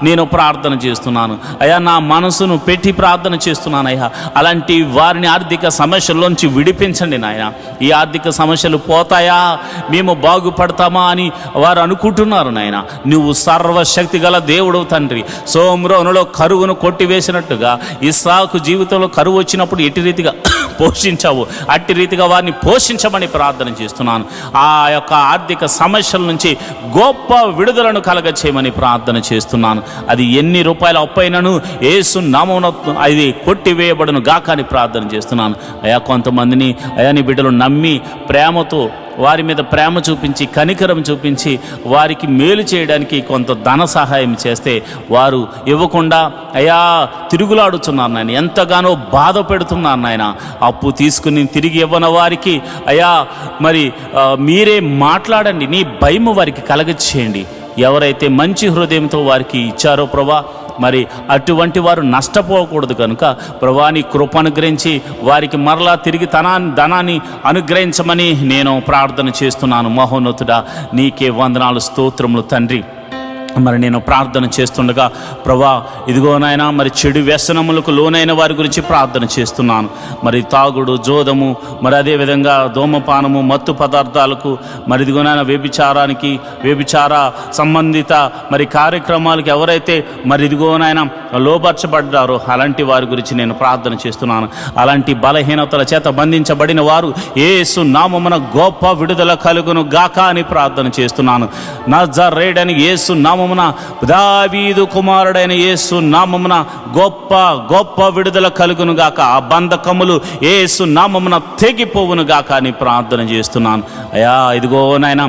నేను ప్రార్థన చేస్తున్నాను. అయా నా మనసును పెట్టి ప్రార్థన చేస్తున్నాను అయ్యా. అలాంటి వారిని ఆర్థిక సమస్యల్లోంచి విడిపించండి నాయన. ఈ ఆర్థిక సమస్యలు పోతాయా, మేము బాగుపడతామా అని వారు అనుకుంటున్నారు నాయన. నువ్వు సర్వశక్తి గల దేవుడు తండ్రి. సోమ్రోనులో కరువును కొట్టివేసినట్టుగా ఇస్సాకు జీవితంలో కరువు వచ్చినప్పుడు ఎట్టి రీతిగా పోషించావు, అట్టి రీతిగా వారిని పోషించమని ప్రార్థన చేస్తున్నాను. ఆ యొక్క ఆర్థిక సమస్యల నుంచి గొప్ప విడుదలను కలగచేయమని ప్రార్థన చేస్తున్నాను. అది ఎన్ని రూపాయల అప్పైనను యేసు నామమున అది కొట్టివేయబడును గాక అని ప్రార్థన చేస్తున్నాను. అయా కొంతమందిని అయా నీ బిడ్డలు నమ్మి ప్రేమతో వారి మీద ప్రేమ చూపించి కనికరం చూపించి వారికి మేలు చేయడానికి కొంత ధన సహాయం చేస్తే వారు ఇవ్వకుండా అయా తిరుగులాడుతున్నారు నాయన, ఎంతగానో బాధ పెడుతున్నారు నాయన. అప్పు తీసుకుని తిరిగి ఇవ్వని వారికి అయా మరి మీరే మాట్లాడండి, నీ భయం వారికి కలగచేయండి. ఎవరైతే మంచి హృదయంతో వారికి ఇచ్చారో ప్రభా, మరి అటువంటి వారు నష్టపోకూడదు కనుక ప్రభా నీ కృప అనుగ్రహించి వారికి మరలా తిరిగి ధనాన్ని అనుగ్రహించమని నేను ప్రార్థన చేస్తున్నాను. మహోన్నతుడా నీకే వందనాలు, స్తోత్రములు తండ్రి. మరి నేను ప్రార్థన చేస్తుండగా ప్రభా ఇదిగో నాయన మరి చెడు వ్యసనములకు లోనైన వారి గురించి ప్రార్థన చేస్తున్నాను. మరి తాగుడు, జోదము, మరి అదేవిధంగా ధూమపానము, మత్తు పదార్థాలకు, మరి ఇదిగో నాయన వ్యభిచార సంబంధిత మరి కార్యక్రమాలకు ఎవరైతే మరి ఇదిగో నాయన లోపరచబడ్డారో అలాంటి వారి గురించి నేను ప్రార్థన చేస్తున్నాను. అలాంటి బలహీనతల చేత బంధించబడిన వారు యేసు నామమున గొప్ప విడుదల కలుగును గాక అని ప్రార్థన చేస్తున్నాను. నజరేయుడైన యేసు నామమున దావీదు కుమారుడైన యేసు నామమున గొప్ప విడుదల కలుగును గాక. ఆ బంధకములు యేసు నామమున తెగిపోవును గాక అని ప్రార్థన చేస్తున్నాను. అయా ఇదిగో నాయన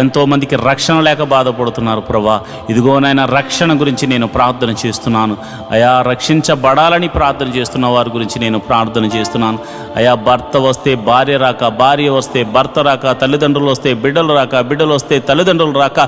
ఎంతోమందికి రక్షణ లేక బాధపడుతున్నారు ప్రభా. ఇదిగో నాయన రక్షణ గురించి నేను ప్రార్థన చేస్తున్నాను. అయా రక్షించబడాలని ప్రార్థన చేస్తున్న వారి గురించి నేను ప్రార్థన చేస్తున్నాను. అయా భర్త వస్తే భార్య రాక, భార్య వస్తే భర్త రాక, తల్లిదండ్రులు వస్తే బిడ్డలు రాక, బిడ్డలు వస్తే తల్లిదండ్రులు రాక,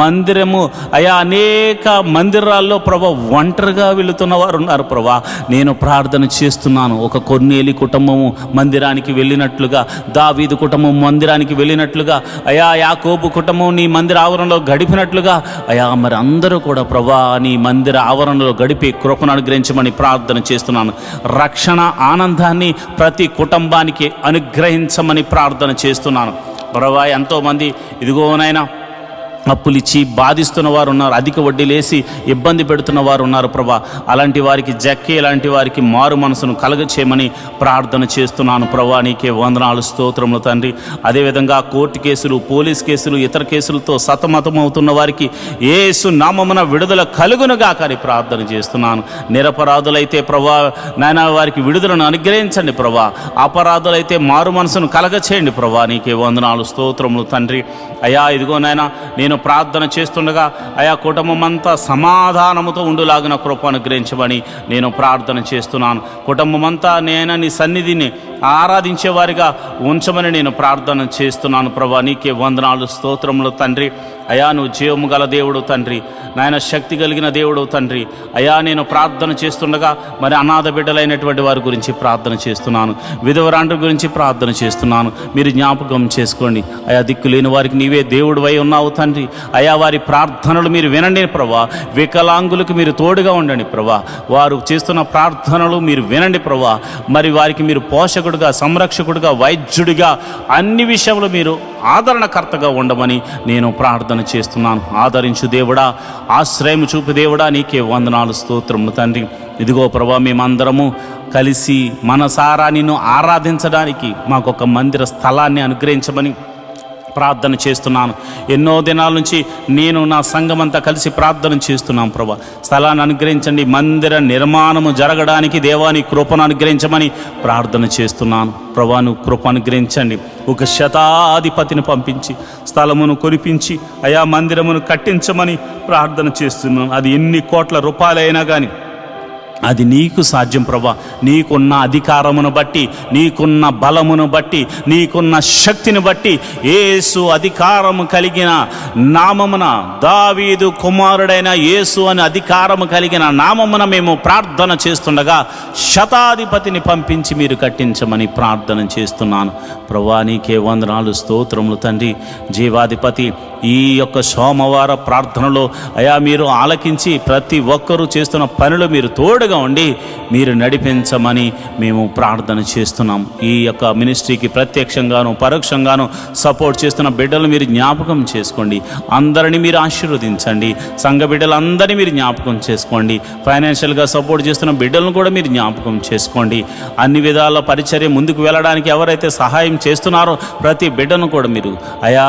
మందిరము అయా అనేక మందిరాల్లో ప్రభా ఒంటరిగా వెళుతున్న వారు ఉన్నారు ప్రభా. నేను ప్రార్థన చేస్తున్నాను. ఒక కొర్నేలి కుటుంబము మందిరానికి వెళ్ళినట్లుగా, దావీదు కుటుంబం మందిరానికి వెళ్ళినట్లుగా, అయా యాకోబు కుటుంబం నీ మందిర ఆవరణలో గడిపినట్లుగా అయా మరి అందరూ కూడా ప్రభా నీ మందిర ఆవరణలో గడిపి కృపను అనుగ్రహించమని ప్రార్థన చేస్తున్నాను. రక్షణ ఆనందాన్ని ప్రతి కుటుంబానికి అనుగ్రహించమని ప్రార్థన చేస్తున్నాను ప్రభా. ఎంతోమంది ఇదిగోనైనా అప్పులిచ్చి బాధిస్తున్న వారు ఉన్నారు, అధిక వడ్డీలేసి ఇబ్బంది పెడుతున్న వారు ఉన్నారు ప్రభా. అలాంటి వారికి జక్కి ఇలాంటి వారికి మారు మనసును కలగచేయమని ప్రార్థన చేస్తున్నాను ప్రభా. నీకే వందనాలు, స్తోత్రములు తండ్రి. అదేవిధంగా కోర్టు కేసులు, పోలీస్ కేసులు, ఇతర కేసులతో సతమతమవుతున్న వారికి యేసు నామమున విడుదల కలుగునుగా కానీ ప్రార్థన చేస్తున్నాను. నిరపరాధులైతే ప్రభా నాయన వారికి విడుదలను అనుగ్రహించండి ప్రభా. అపరాధులైతే మారు మనసును కలగచేయండి ప్రభా. నీకే వందనాలు, స్తోత్రములు తండ్రి. అయా ఇదిగో నాయన నేను ప్రార్థన చేస్తుండగా అయా కుటుంబం అంతా సమాధానముతో ఉండులాగిన కృప అనుగ్రహించమని నేను ప్రార్థన చేస్తున్నాను. కుటుంబం అంతా నేను నీ సన్నిధిని ఆరాధించేవారిగా ఉంచమని నేను ప్రార్థన చేస్తున్నాను ప్రభా. నీకే వందనాలు, స్తోత్రములు తండ్రి. అయా నువ్వు జీవము గల దేవుడు తండ్రి, నాయన శక్తి కలిగిన దేవుడు తండ్రి. అయా నేను ప్రార్థన చేస్తుండగా మరి అనాథ బిడ్డలైనటువంటి వారి గురించి ప్రార్థన చేస్తున్నాను, విధవరాండ్ర గురించి ప్రార్థన చేస్తున్నాను. మీరు జ్ఞాపకం చేసుకోండి అయా. దిక్కులేని వారికి నీవే దేవుడు అయి ఉన్నావు తండ్రి. అయా వారి ప్రార్థనలు మీరు వినండి ప్రభా. వికలాంగులకు మీరు తోడుగా ఉండండి ప్రభా. వారు చేస్తున్న ప్రార్థనలు మీరు వినండి ప్రభా. మరి వారికి మీరు పోషకుడుగా, సంరక్షకుడుగా, వైద్యుడిగా అన్ని విషయంలో మీరు ఆదరణకర్తగా ఉండమని నేను ప్రార్థన చేస్తున్నాను. ఆదరించు దేవుడా, ఆశ్రయం చూపు దేవుడా, నీకే వందనాలు, స్తోత్రములు తండ్రి. ఇదిగో ప్రభా మేమందరము కలిసి మనసారా నిన్ను ఆరాధించడానికి మాకొక మందిర స్థలాన్ని అనుగ్రహించమని ప్రార్థన చేస్తున్నాను. ఎన్నో దినాల నుంచి నేను నా సంఘం అంతా కలిసి ప్రార్థన చేస్తున్నాం ప్రభా. స్థలాన్ని అనుగ్రహించండి, మందిర నిర్మాణము జరగడానికి దేవాని కృపను అనుగ్రహించమని ప్రార్థన చేస్తున్నాను ప్రభా. నువ్వు కృప అనుగ్రహించండి. ఒక శతాధిపతిని పంపించి స్థలమును కొనిపించి అయా మందిరమును కట్టించమని ప్రార్థన చేస్తున్నాను. అది ఎన్ని కోట్ల రూపాయలైనా కానీ అది నీకు సాధ్యం ప్రభా. నీకున్న అధికారమును బట్టి, నీకున్న బలమును బట్టి, నీకున్న శక్తిని బట్టి యేసు అధికారము కలిగిన నామమున, దావీదు కుమారుడైన యేసు అని అధికారము కలిగిన నామమున మేము ప్రార్థన చేస్తుండగా శతాధిపతిని పంపించి మీరు కట్టించమని ప్రార్థన చేస్తున్నాను ప్రభా. నీకే వందనాలు, స్తోత్రములు తండ్రి. జీవాధిపతి ఈ యొక్క సోమవార ప్రార్థనలో అయా మీరు ఆలకించి ప్రతి ఒక్కరూ చేస్తున్న పనిలో మీరు తోడుగా ఉండి మీరు నడిపించమని మేము ప్రార్థన చేస్తున్నాం. ఈ యొక్క మినిస్ట్రీకి ప్రత్యక్షంగాను పరోక్షంగాను సపోర్ట్ చేస్తున్న బిడ్డలు మీరు జ్ఞాపకం చేసుకోండి. అందరినీ మీరు ఆశీర్వదించండి. సంఘ బిడ్డలందరినీ మీరు జ్ఞాపకం చేసుకోండి. ఫైనాన్షియల్గా సపోర్ట్ చేస్తున్న బిడ్డలను కూడా మీరు జ్ఞాపకం చేసుకోండి. అన్ని విధాల పరిచర్య ముందుకు వెళ్ళడానికి ఎవరైతే సహాయం చేస్తున్నారో ప్రతి బిడ్డను కూడా మీరు అయా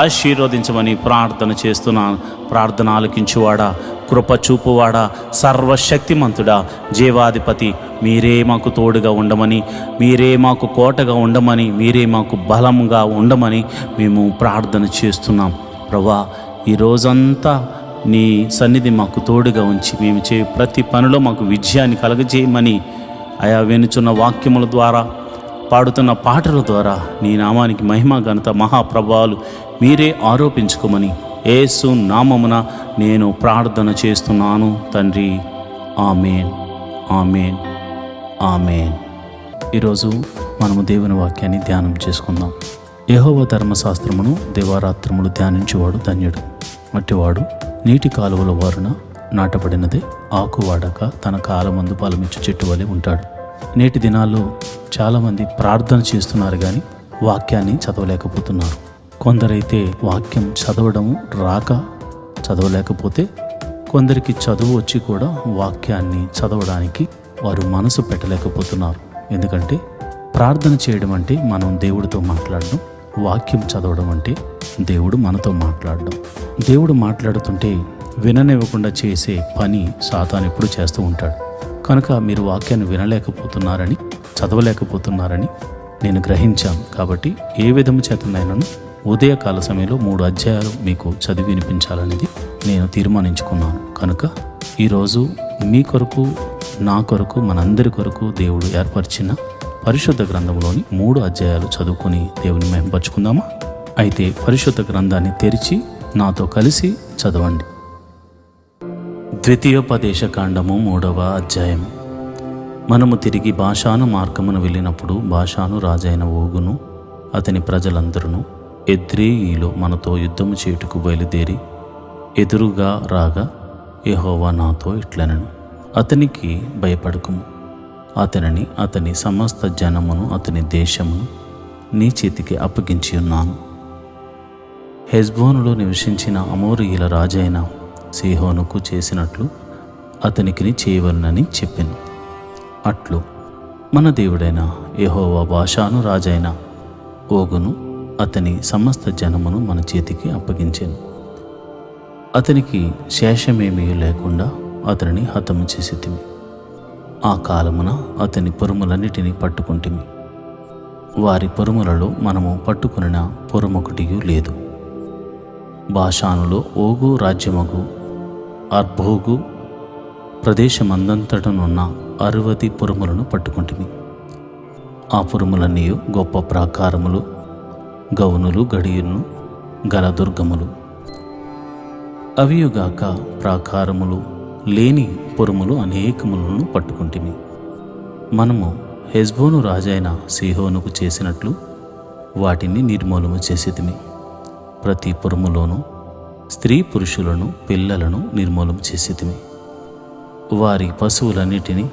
ఆశీర్వదించమని ప్రార్థన చేస్తున్నాను. ప్రార్థన ఆలకించువాడా, కృప చూపువాడా, సర్వశక్తిమంతుడా, జీవాధిపతి మీరే మాకు తోడుగా ఉండమని, మీరే మాకు కోటగా ఉండమని, మీరే మాకు బలంగా ఉండమని మేము ప్రార్థన చేస్తున్నాం. ప్రభువా, ఈ రోజంతా నీ సన్నిధి మాకు తోడుగా ఉంచి మేము ప్రతి పనిలో మాకు విజయాన్ని కలగజేయమని అయా వినుచున్న వాక్యముల ద్వారా పాడుతున్న పాటల ద్వారా నీ నామానికి మహిమ ఘనత మహాప్రభావాలు మీరే ఆరోపించుకోమని యేసు నామమున నేను ప్రార్థన చేస్తున్నాను తండ్రి. ఆమేన్, ఆమేన్, ఆమేన్. ఈరోజు మనము దేవుని వాక్యాన్ని ధ్యానం చేసుకుందాం. యెహోవా ధర్మశాస్త్రమును దేవారాత్రములు ధ్యానించేవాడు ధన్యుడు. అట్టివాడు నీటి కాలువల వారున నాటబడినదే ఆకు వాడక తన కాలమందు ఫలమిచ్చు చెట్టు వలె ఉంటాడు. నేటి దినాల్లో చాలామంది ప్రార్థన చేస్తున్నారు కానీ వాక్యాన్ని చదవలేకపోతున్నారు. కొందరైతే వాక్యం చదవడం రాక చదవలేకపోతే, కొందరికి చదువు వచ్చి కూడా వాక్యాన్ని చదవడానికి వారు మనసు పెట్టలేకపోతున్నారు. ఎందుకంటే ప్రార్థన చేయడం అంటే మనం దేవుడితో మాట్లాడడం, వాక్యం చదవడం అంటే దేవుడు మనతో మాట్లాడడం. దేవుడు మాట్లాడుతుంటే విననివ్వకుండా చేసే పని సాతాను ఎప్పుడు చేస్తూ ఉంటాడు. కనుక మీరు వాక్యాన్ని వినలేకపోతున్నారని, చదవలేకపోతున్నారని నేను గ్రహించాను. కాబట్టి ఏ విధము చేతనైనాను ఉదయకాల సమయంలో 3 అధ్యాయాలు మీకు చదివి వినిపించాలనేది నేను తీర్మానించుకున్నాను. కనుక ఈరోజు మీ కొరకు, నా కొరకు, మనందరి కొరకు దేవుడు ఏర్పరిచిన పరిశుద్ధ గ్రంథంలోని 3 అధ్యాయాలు చదువుకొని దేవుని మహిమపరుచుకుందామా? అయితే పరిశుద్ధ గ్రంథాన్ని తెరిచి నాతో కలిసి చదవండి. ద్వితీయోపదేశకాండము 3వ అధ్యాయం. మనము తిరిగి బాషాను మార్గమును వెళ్ళినప్పుడు బాషాను రాజైన ఓగును అతని ప్రజలందరూ ఎద్రేయిలో మనతో యుద్ధము చేయుటకు బయలుదేరి ఎదురుగా రాగా యెహోవా నాతో ఇట్లనెను, అతనికి భయపడకుము, అతనిని అతని సమస్త జనమును అతని దేశమును నీ చేతికి అప్పగించి ఉన్నాను. హెష్బోనులో నివసించిన అమోరీయుల రాజైన సీహోనుకు చేసినట్లు అతనికి చేయవలనని చెప్పెను. అట్లు మన దేవుడైన యెహోవా బాషాను రాజైన ఓగును అతని సమస్త జనమును మన చేతికి అప్పగించెను. అతనికి శేషమేమీ లేకుండా అతనిని హతము చేసితిమి. ఆ కాలమున అతని పొరుములన్నిటినీ పట్టుకుంటిమి. వారి పొరుములలో మనము పట్టుకునిన పొరుమొకటియూ లేదు. బాషానులో ఓగు రాజ్యమగు అర్భోగు ప్రదేశమందంతటనున్న 60 పురములను పట్టుకుంటిమి. ఆ పురములన్నీ గొప్ప ప్రాకారములు, గౌనులు, గడియలను గల దుర్గములు. అవియుగాక ప్రాకారములు లేని పురములు అనేకములను పట్టుకుంటిమి. మనము హెష్బోను రాజైన సీహోనుకు చేసినట్లు వాటిని నిర్మూలము చేసితిమి. ప్రతి పురములోనూ స్త్రీ పురుషులను, పిల్లలను నిర్మూలన చేసితిమి. వారి పశువులన్నిటినీ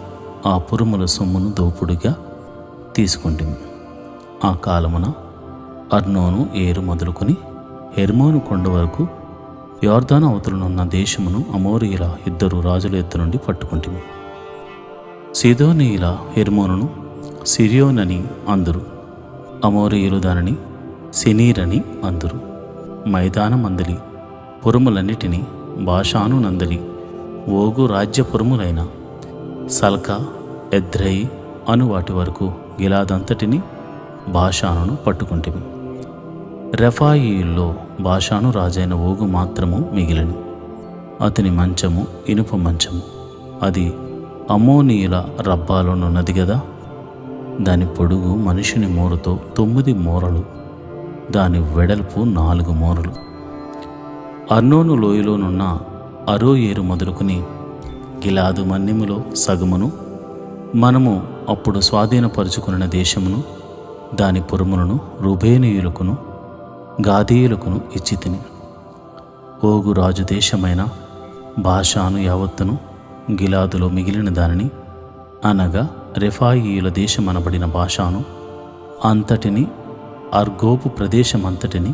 ఆ పురముల సొమ్మును దోపుడుగా తీసుకుంటిమి. ఆ కాలమున అర్నోను ఏరు మొదలుకొని హెర్మోను కొండ వరకు యొర్దాను అవతలనున్న దేశమును అమోరీయుల 2 రాజుల ఎద్దు నుండి పట్టుకుంటిమి. సీదోనీయుల హెర్మోనును సిరియోనని అందురు, అమోరీయులు దానిని సెనీరని అందురు. మైదానమందలి పురములన్నిటినీ బాషాను నందలి ఓగు రాజ్యపురములైన సల్కా, ఎద్రయి అను వాటి వరకు గిలాదంతటిని బాషానును పట్టుకుంటిమి. రెఫాయిల్లో బాషాను రాజైన ఓగు మాత్రము మిగిలిను. అతని మంచము ఇనుప మంచము, అది అమ్మోనీయుల రబ్బాలోనున్నది గదా. దాని పొడుగు మనిషిని మోరుతో 9 మోరలు, దాని వెడల్పు 4 మోరలు. అర్నోను లోయలోనున్న అరోయేరు మొదలుకొని గిలాదు మన్యములో సగమును మనము అప్పుడు స్వాధీనపరుచుకున్న దేశమును దాని పురములను రూబేనీయులకును గాదీయులకును ఇచ్చితిని. ఓగు రాజు దేశమైన బాషాను యావత్తును, గిలాదులో మిగిలిన దానిని, అనగా రెఫాయీయుల దేశమనబడిన బాషాను అంతటిని, అర్గోబు ప్రదేశమంతటిని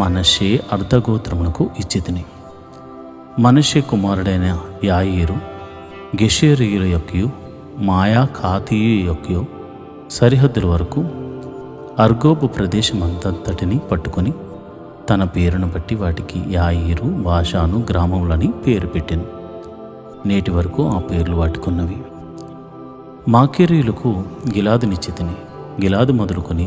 మనష్షే అర్ధగోత్రమునకు ఇచ్చితిని. మనష్షే కుమారుడైన యాయీరు గెషూరీయుల యొక్కయు మాయాకాతీయు యొక్కయు సరిహద్దుల వరకు అర్గోబు ప్రదేశమంతటిని పట్టుకొని తన పేరును బట్టి వాటికి యాయీరు, బాషాను గ్రామములని పేరు పెట్టెను. నేటి వరకు ఆ పేర్లు వాటికున్నవి. మాకేరీయులకు గిలాదునిచ్చితిని. గిలాదు మొదలుకొని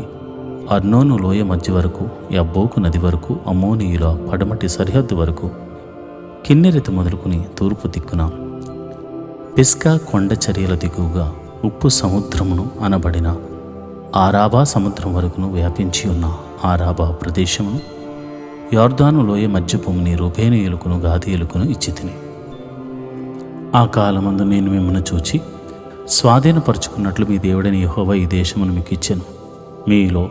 అర్నోను లోయ మధ్య వరకు, యబ్బోకు నది వరకు, అమ్మోనీయుల పడమటి సరిహద్దు వరకు, కిన్నెరెత మొదలుకొని తూర్పు దిక్కున పిస్కా కొండ చర్యల దిగువగా ఉప్పు సముద్రమును అనబడిన ఆరాబా సముద్రం వరకును వ్యాపించి ఉన్న ఆరాబా ప్రదేశమును, యొర్దాను లోయ మధ్య భూమిని రూబేనీయులకును గాదీయులకును ఇచ్చితిని. ఆ కాలమందు నేను మిమ్మల్ని చూచి స్వాధీనపరుచుకున్నట్లు మీ దేవుడైన యెహోవా ఈ దేశమును మీకు ఇచ్చెను. మీలో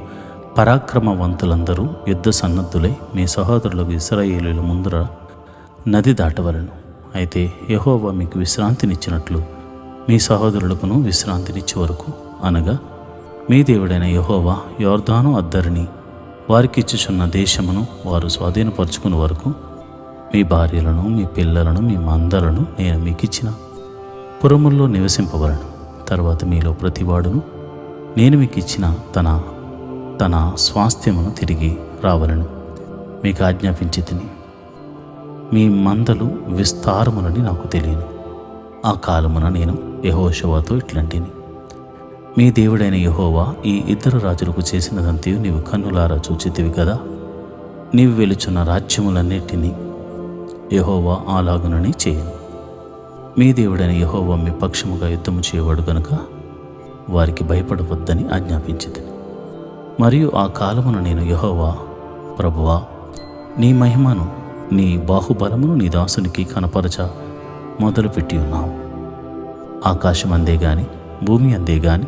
పరాక్రమవంతులందరూ యుద్ధ సన్నద్ధులై మీ సహోదరులకు ఇశ్రాయేలీయుల ముందర నది దాటవలను. అయితే యెహోవా మీకు విశ్రాంతినిచ్చినట్లు మీ సహోదరులకును విశ్రాంతినిచ్చే వరకు, అనగా మీ దేవుడైన యెహోవా యొర్దాను అద్దరిని వారికిచ్చుచున్న దేశమును వారు స్వాధీనపరుచుకున్న వరకు మీ భార్యలను, మీ పిల్లలను, మీ మందలను నేను మీకిచ్చిన పురముల్లో నివసింపవలను. తర్వాత మీలో ప్రతివాడును నేను మీకు ఇచ్చిన తన స్వాస్థ్యమును తిరిగి రావలను మీకు ఆజ్ఞాపించి తిని. మీ మందలు విస్తారములని నాకు తెలియను. ఆ కాలమున నేను యెహోషువతో ఇట్లాంటిని, మీ దేవుడైన యెహోవా ఈ ఇద్దరు రాజులకు చేసినదంతయు నీవు కన్నులారా చూచితివి కదా. నీవు వెలుచున్న రాజ్యములన్నిటినీ యెహోవా అలాగునని చేయను. మీ దేవుడైన యెహోవా మీ పక్షముగా యుద్ధము చేయవాడు గనుక వారికి భయపడవద్దని ఆజ్ఞాపించింది. మరియు ఆ కాలమున నేను యెహోవా, ప్రభువా, నీ మహిమను, నీ బాహుబలమును నీ దాసునికి కనపరచ మొదలుపెట్టి ఉన్నావు. ఆకాశం అందే గాని భూమి అందే గాని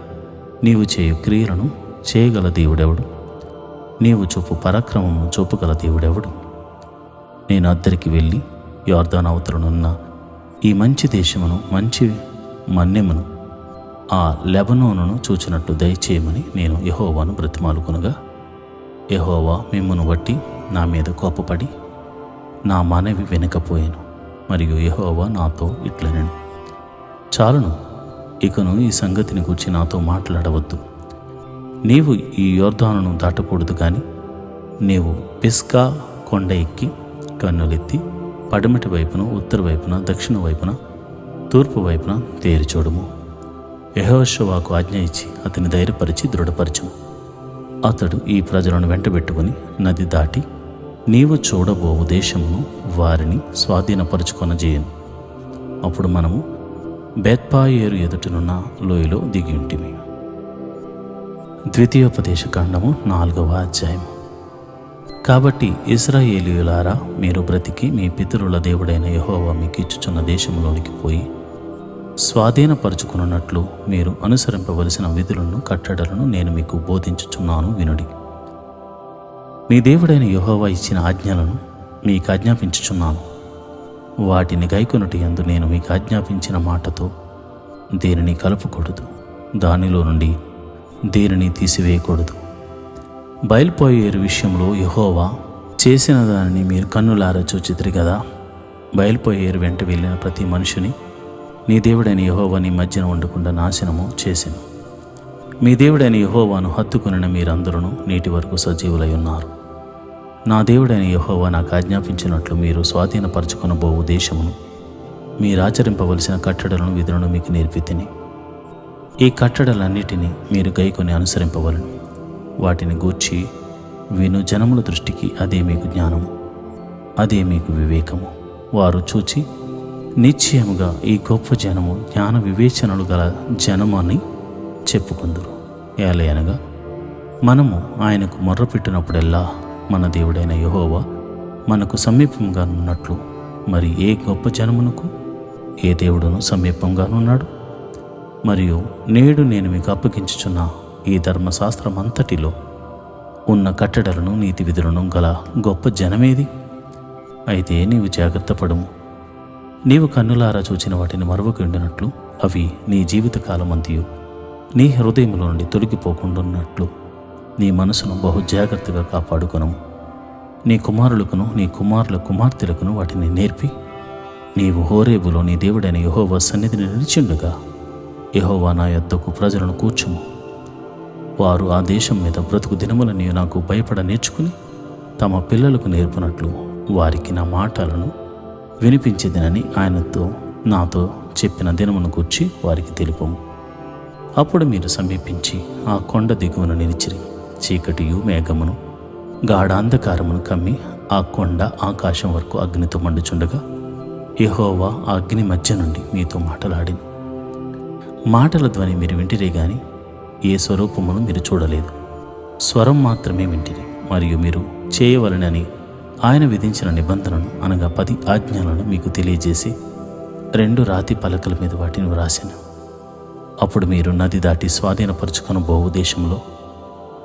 నీవు చేయు క్రియలను చేయగల దేవుడెవడు? నీవు చూపు పరాక్రమమును చూపగల దేవుడెవడు? నేను అద్దరికి వెళ్ళి యొర్దాను అవతలనున్న ఈ మంచి దేశమును, మంచి మన్యమును, ఆ లెబనోనును చూచినట్టు దయచేయమని నేను యెహోవాను బ్రతిమాలుకొనగా, యెహోవా మిమ్మును బట్టి నా మీద కోపపడి నా మనవి వినకపోయాను. మరియు యెహోవా నాతో ఇట్లనెను, చాలును, ఇకను ఈ సంగతిని గురించి నాతో మాట్లాడవద్దు. నీవు ఈ యొర్దానును దాటకూడదు, కానీ నీవు పిస్కా కొండ ఎక్కి కన్నులెత్తి పడమటి వైపున, ఉత్తర వైపున, దక్షిణ వైపున, తూర్పు వైపున తేరి చూడుము. యెహోషువకు ఆజ్ఞ ఇచ్చి అతని ధైర్యపరిచి దృఢపరచుము. అతడు ఈ ప్రజలను వెంటబెట్టుకుని నది దాటి నీవు చూడబోవు దేశమును వారిని స్వాధీనపరుచుకొనజేయను. అప్పుడు మనము బేత్పాయేరు ఎదుటనున్న లోయలో దిగి ఉంటిమి. ద్వితీయోపదేశ కాండము 4వ అధ్యాయము. కాబట్టి ఇశ్రాయేలీయులారా, మీరు బ్రతికి మీ పితరుల దేవుడైన యెహోవా మీకు ఇచ్చుచున్న దేశంలోనికి పోయి స్వాధీనపరుచుకున్నట్లు మీరు అనుసరింపవలసిన విధులను, కట్టడలను నేను మీకు బోధించుచున్నాను, వినుడి. మీ దేవుడైన యెహోవా ఇచ్చిన ఆజ్ఞలను మీకు ఆజ్ఞాపించుచున్నాను. వాటిని గైకొనుటి యందు నేను మీకు ఆజ్ఞాపించిన మాటతో దేనిని కలుపకూడదు, దానిలో నుండి దేనిని తీసివేయకూడదు. బయలుపోయేరు విషయంలో యెహోవా చేసిన దానిని మీరు కన్నులారా చూచితిరి కదా. బయలుపోయేరు వెంట వెళ్ళిన ప్రతి మనుషుని నీ దేవుడైన యెహోవా నీ మధ్యన ఉండకుండా నాశనము చేసెను. మీ దేవుడైన యెహోవాను హత్తుకొనిన మీరందరూ నేటి వరకు సజీవులై ఉన్నారు. నా దేవుడైన యెహోవా నాకు ఆజ్ఞాపించినట్లు మీరు స్వాధీనపరచుకొనబోవు దేశమును మీరు ఆచరింపవలసిన కట్టడలను, విధులను మీకు నేర్పితిని. ఈ కట్టడలన్నిటినీ మీరు గైకొని అనుసరింపవలను. వాటిని గూర్చి విను జనముల దృష్టికి అదే మీకు జ్ఞానము, అదే మీకు వివేకము. వారు చూచి నిశ్చయముగా ఈ గొప్ప జనము జ్ఞాన వివేచనలు గల జనము అని చెప్పుకుందురు. ఏలయనగా మనము ఆయనకు మొర్రపెట్టినప్పుడెల్లా మన దేవుడైన యెహోవా మనకు సమీపంగా ఉన్నట్లు మరి ఏ గొప్ప జనమునకు ఏ దేవుడును సమీపంగానున్నాడు? మరియు నేడు నేను మీకు అప్పగించుచున్న ఈ ధర్మశాస్త్రమంతటిలో ఉన్న కట్టడలను, నీతి విధులను గల గొప్ప జనమేది? అయితే నీవు జాగ్రత్త పడుము. నీవు కన్నులారా చూచిన వాటిని మరవకుండినట్లు అవి నీ జీవితకాలమంతయు నీ హృదయంలో నుండి తొలగిపోకుండాన్నట్లు నీ మనసును బహు జాగ్రత్తగా కాపాడుకొనము. నీ కుమారులకును నీ కుమారుల కుమార్తెలకును వాటిని నేర్పి నీవు హోరేబులో నీ దేవుడైన యెహోవా సన్నిధిని నిలిచిండుగా యెహోవా నా యొద్దకు ప్రజలను కూర్చుము. వారు ఆ దేశం మీద బ్రతుకు దినములని నాకు భయపడ నేర్చుకుని తమ పిల్లలకు నేర్పునట్లు వారికి నా మాటలను వినిపించేదినని నాతో చెప్పిన దినమును కూర్చి వారికి తెలుపము. అప్పుడు మీరు సమీపించి ఆ కొండ దిగువన నిలిచిరి. చీకటియు మేఘమును గాఢాంధకారమును కమ్మి ఆ కొండ ఆకాశం వరకు అగ్నితో మండుచుండగా యెహోవా ఆ అగ్ని మధ్య నుండి మీతో మాటలాడిను. మాటల ధ్వని మీరు వింటిరే గాని ఏ స్వరూపమును మీరు చూడలేదు. స్వరం మాత్రమే వింటిరి. మరియు మీరు చేయవలనని ఆయన విధించిన నిబంధనను అనగా 10 ఆజ్ఞలను మీకు తెలియజేసి 2 రాతి పలకల మీద వాటిని వ్రాసాను. అప్పుడు మీరు నది దాటి స్వాధీనపరుచుకొని బోవు దేశంలో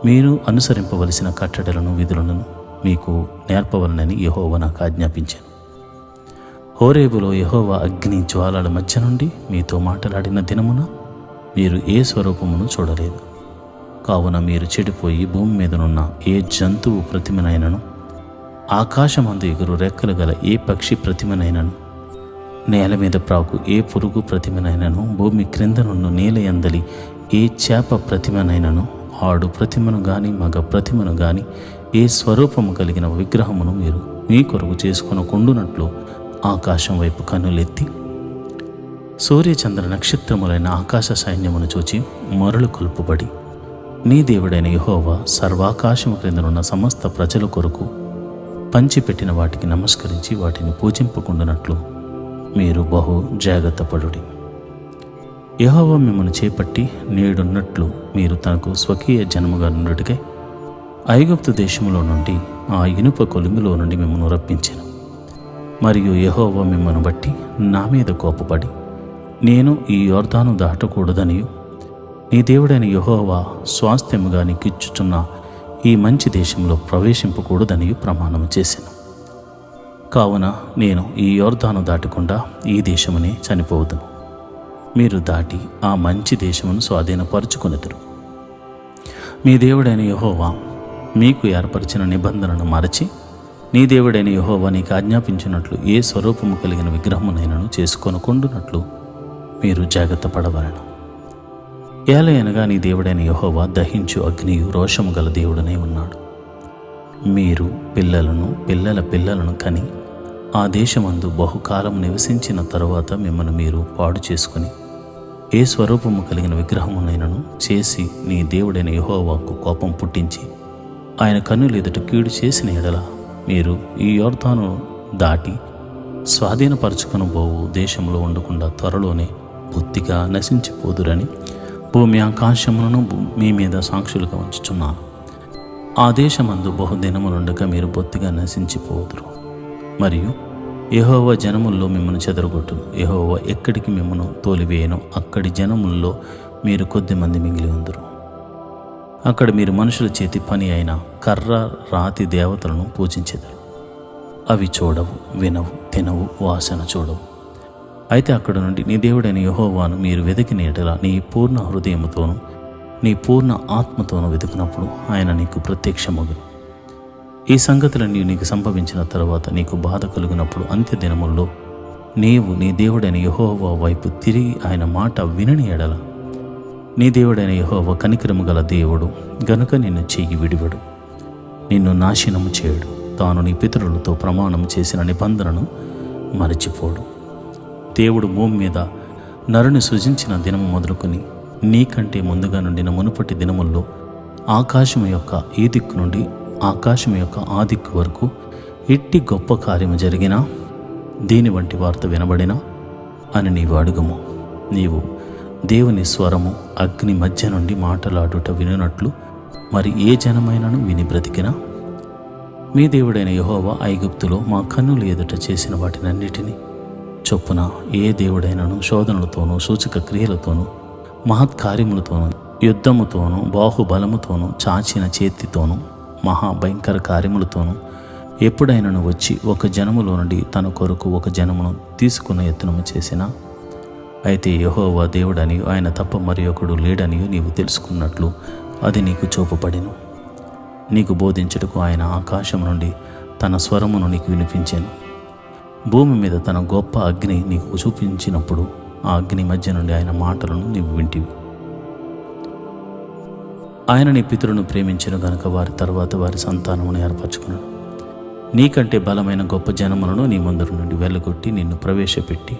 మీరు అనుసరింపవలసిన కట్టడలను విధులను మీకు నేర్పవలనని యెహోవా నాకు ఆజ్ఞాపించాను. హోరేబులో యెహోవా అగ్ని జ్వాలల మధ్య నుండి మీతో మాట్లాడిన దినమున మీరు ఏ స్వరూపమును చూడలేదు. కావున మీరు చెడిపోయి భూమి మీదనున్న ఏ జంతువు ప్రతిమనైనను ఆకాశమందు ఎగురు రెక్కలు గల ఏ పక్షి ప్రతిమనైనను నేల మీద ప్రాకు ఏ పురుగు ప్రతిమనైనను భూమి క్రిందనున్న నేల యందలి ఏ చేప ప్రతిమనైనను ఆడు ప్రతిమను గాని మగ ప్రతిమను గాని ఏ స్వరూపము కలిగిన విగ్రహమును మీరు మీ కొరకు చేసుకొనకుండునట్లు ఆకాశం వైపు కన్నులెత్తి సూర్యచంద్ర నక్షత్రములైన ఆకాశ సైన్యమును చూచి మరలు కొల్పుబడి నీ దేవుడైన యెహోవా సర్వాకాశము క్రిందనున్న సమస్త ప్రజల కొరకు పంచిపెట్టిన వాటికి నమస్కరించి వాటిని పూజింపకుండునట్లు మీరు బహు జాగ్రత్త పడుడి. యెహోవా మిమ్మల్ని చేపట్టి నేడున్నట్లు మీరు తనకు స్వకీయ జన్మగా నుండుటకై ఐగుప్తు దేశంలో నుండి ఆ ఇనుప కొలిమిలో నుండి మిమ్మల్ని రప్పించాను. మరియు యెహోవా మిమ్మల్ని బట్టి నా మీద కోపపడి నేను ఈ యొర్దాను దాటకూడదనియు నీ దేవుడైన యెహోవా స్వాస్థ్యముగా నీకిచ్చుచున్న ఈ మంచి దేశంలో ప్రవేశింపకూడదనియు ప్రమాణం చేశాను. కావున నేను ఈ యొర్దాను దాటకుండా ఈ దేశమునే చనిపోవదును. మీరు దాటి ఆ మంచి దేశమును స్వాధీనపరుచుకొనెదరు. మీ దేవుడైన యెహోవా మీకు ఏర్పరిచిన నిబంధనను మరచి నీ దేవుడైన యెహోవా నీకు ఆజ్ఞాపించినట్లు ఏ స్వరూపము కలిగిన విగ్రహమునైనను చేసుకొనకుండునట్లు మీరు జాగ్రత్త పడవలను. ఏలయనగా నీ దేవుడైన యెహోవా దహించు అగ్నియు రోషము గల దేవుడనై ఉన్నాడు. మీరు పిల్లలను పిల్లల పిల్లలను కని ఆ దేశమందు బహుకాలం నివసించిన తరువాత మిమ్మల్ని మీరు పాడు చేసుకుని ఏ స్వరూపము కలిగిన విగ్రహమునైనను చేసి నీ దేవుడైన యెహోవాకు కోపం పుట్టించి ఆయన కన్నులు ఎదుట కీడు చేసిన ఎడల మీరు ఈ యొర్దాను దాటి స్వాధీనపరచుకొని పోవు దేశంలో ఉండకుండా త్వరలోనే బొత్తిగా నశించిపోదురని భూమి ఆకాశములను మీ మీద సాక్షులుగా ఉంచుచున్నాను. ఆ దేశమందు బహుదినములుండగా మీరు బొత్తిగా నశించిపోదురు. మరియు యెహోవా జనముల్లో మిమ్మల్ని చెదరగొట్టును. యెహోవా ఎక్కడికి మిమ్మల్ని తోలివేయనో అక్కడి జనముల్లో మీరు కొద్దిమంది మిగిలి ఉందరు. అక్కడ మీరు మనుషుల చేతి పని అయిన కర్ర రాతి దేవతలను పూజించెదరు. అవి చూడవు, వినవు, తినవు, వాసన చూడవు. అయితే అక్కడ నుండి నీ దేవుడైన యెహోవాను మీరు వెతికిన ఎడల నీ పూర్ణ హృదయముతోనూ నీ పూర్ణ ఆత్మతోనూ వెతుకున్నప్పుడు ఆయన నీకు ప్రత్యక్షమగును. ఈ సంగతులన్నీ నీకు సంభవించిన తరువాత నీకు బాధ కలుగునప్పుడు అంత్యదినముల్లో నీవు నీ దేవుడైన యెహోవా వైపు తిరిగి ఆయన మాట వినని ఎడల నీ దేవుడైన యెహోవా కనికరము గల దేవుడు గనుక నిన్ను చెయ్యి విడివడు, నిన్ను నాశనము చేయడు. తాను నీ పితరులతో ప్రమాణం చేసిన నిబంధనను మరచిపోడు. దేవుడు భూమి మీద నరుని సృజించిన దినము మొదలుకొని నీకంటే ముందుగా నుండిన మునుపటి దినముల్లో ఆకాశము యొక్క ఈ దిక్కు నుండి ఆకాశం యొక్క ఆ దిక్కు వరకు ఎట్టి గొప్ప కార్యము జరిగినా దీని వంటి వార్త వినబడినా అని నీవు అడుగుము. నీవు దేవుని స్వరము అగ్ని మధ్య నుండి మాటలాడుట వినున్నట్లు మరి ఏ జనమైనను విని బ్రతికినా మీ దేవుడైన యెహోవా ఐగుప్తులో మా కన్నులు ఎదుట చేసిన వాటినన్నిటినీ చొప్పున ఏ దేవుడైనను శోధనలతోనూ సూచక క్రియలతోనూ మహత్కార్యములతోనూ యుద్ధముతోనూ బాహుబలముతోనూ చాచిన చేతితోనూ మహాభయంకర కార్యములతోనూ ఎప్పుడైనను వచ్చి ఒక జనములో నుండి తన కొరకు ఒక జనమును తీసుకున్న యత్నము చేసినా, అయితే యెహోవా దేవుడని ఆయన తప్ప మరి ఒకడు లేడని నీవు తెలుసుకున్నట్లు అది నీకు చూపబడెను. నీకు బోధించుటకు ఆయన ఆకాశం నుండి తన స్వరమును నీకు వినిపించెను. భూమి మీద తన గొప్ప అగ్ని నీకు చూపించినప్పుడు ఆ అగ్ని మధ్య నుండి ఆయన మాటలను నీవు వింటివి. ఆయన నీ పితరులను ప్రేమించెను గనుక వారి తర్వాత వారి సంతానమును ఏర్పరచుకున్నాడు. నీకంటే బలమైన గొప్ప జనములను నీ ముందర నుండి వెళ్ళగొట్టి నిన్ను ప్రవేశపెట్టి,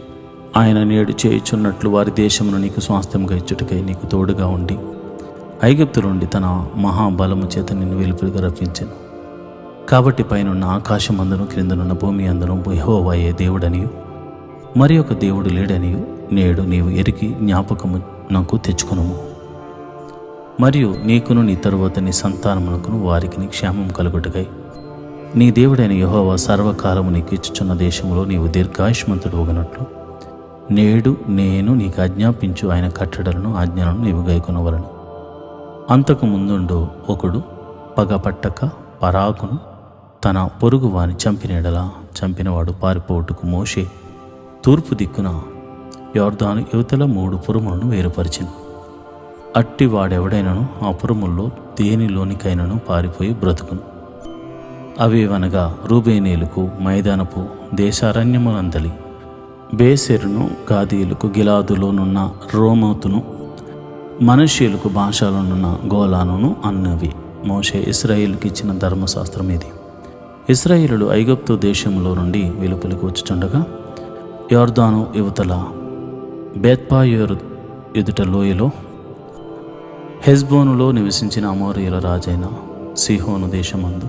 ఆయన నేడు చేయుచున్నట్లు వారి దేశమును నీకు స్వాస్థ్యంగా ఇచ్చుటకై నీకు తోడుగా ఉండి ఐగుప్తు నుండి తన మహాబలము చేత నిన్ను వెలుపలిగా రప్పించెను. కాబట్టి పైనున్న ఆకాశమందును క్రిందనున్న భూమి అందును యెహోవాయే దేవుడనియు మరి ఒక దేవుడు లేడనియు నేడు నీవు ఎరిగి జ్ఞాపకము నాకు తెచ్చుకునుము. మరియు నీకును నీ తరువాత నీ సంతానమునకును వారికి నీ క్షేమం కలుగుటకై నీ దేవుడైన యెహోవా సర్వకాలము నీకు ఇచ్చుచున్న దేశంలో నీవు దీర్ఘాయుష్మంతుడు ఒగనట్లు నేడు నేను నీకు ఆజ్ఞాపించు ఆయన కట్టడలను ఆజ్ఞలను నీవు గైకొనవలను. అంతకు ముందుండు ఒకడు పగపట్టక పరాకును తన పొరుగు వాని చంపినెడలా చంపినవాడు పారిపోవుటకు మోషే తూర్పు దిక్కున యొర్దాను యువతల 3 పురములను వేరుపరిచెను. అట్టి వాడెవడైనను ఆ పురముల్లో దేనిలోనికైనను పారిపోయి బ్రతుకును. అవేవనగా రూబేనీయులకు మైదానపు దేశారణ్యమునందలి బేసెరును, గాదీయులకు గిలాదులోనున్న రోమోతును, మనష్యులకు భాషలోనున్న గోలానును అన్నవి. మోషే ఇశ్రాయేలుకి ఇచ్చిన ధర్మశాస్త్రం ఇది. ఇశ్రాయేలులు ఐగుప్తు దేశంలో నుండి వెలుపలికి వచ్చుచుండగా యొర్దాను యువతల బేత్పాయోరు ఎదుట లోయలో హెస్బోనులో నివసించిన అమోరీయుల రాజైన సీహోను దేశమందు